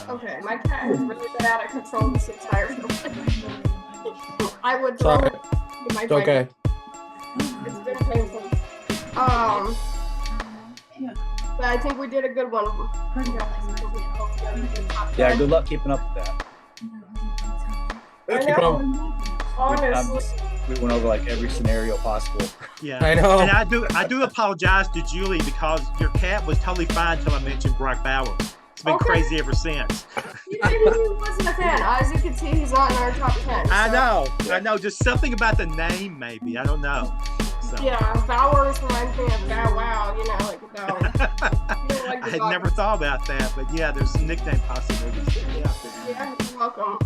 S2: Okay, my cat has really been out of control this entire film. I would throw
S3: Sorry.
S2: it. You might
S3: It's
S2: find
S3: okay.
S2: It's been painful. But I think we did a good one.
S4: Yeah, good luck keeping up with that.
S2: I
S3: Keep
S2: know.
S3: on.
S2: Honestly.
S4: We went over like every scenario possible.
S1: Yeah,
S3: I know.
S1: And I do apologize to Julie because your cat was totally fine until I mentioned Brock Bowers. It's been
S2: Okay.
S1: crazy ever since.
S2: He wasn't a fan. As you can see, he's not in our top 10. So.
S1: I know. Just something about the name, maybe. I don't know. So.
S2: Yeah, Bowers reminds me of Bow Wow, you know, like
S1: I had never thought about that, but yeah, there's some nickname possibilities.
S2: Yeah, you're welcome.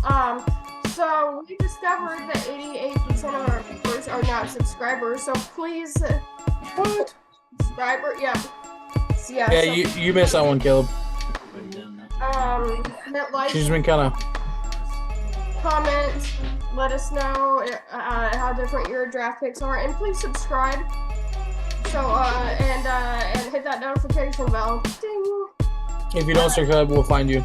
S2: So we discovered that 88% of our viewers are not subscribers. So please, subscriber, yeah.
S3: Yeah,
S2: So,
S3: you missed that one, Caleb.
S2: hit like,
S3: She's been kind of.
S2: comment, let us know how different your draft picks are, and please subscribe. So and hit that notification bell. Ding.
S3: If you don't subscribe, we'll find you.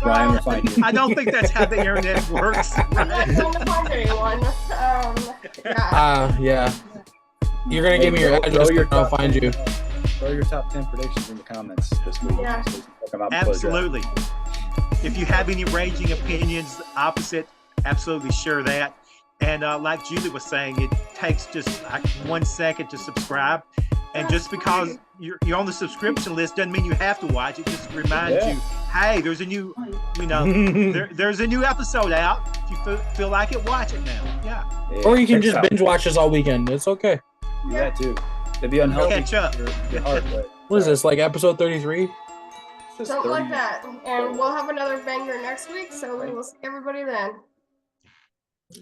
S4: Ryan will find you.
S1: I don't think that's how the internet works.
S2: I'm not going to find anyone. Yeah.
S3: Yeah. You're gonna give me your address, and I'll find you.
S4: Throw your top 10 predictions in the comments this week.
S2: Yeah.
S4: So we can check them out before the draft.
S1: Absolutely. If you have any raging opinions opposite, absolutely share that. And like Julie was saying, it takes just like 1 second to subscribe. And just because you're on the subscription list doesn't mean you have to watch it. Just reminds you, hey, there's a new, there's a new episode out. If you feel like it, watch it now. Yeah.
S3: Or you can
S4: Check
S3: just
S4: it out.
S3: binge watch this all weekend. It's okay.
S4: Do that too. It'd be unhealthy.
S1: Catch up.
S4: for your heart, but
S3: What is this, like episode 33?
S4: it's just
S2: Something
S4: 30
S2: like that. And we'll have another banger next week, so we will see everybody then.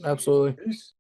S3: Absolutely.
S4: Peace.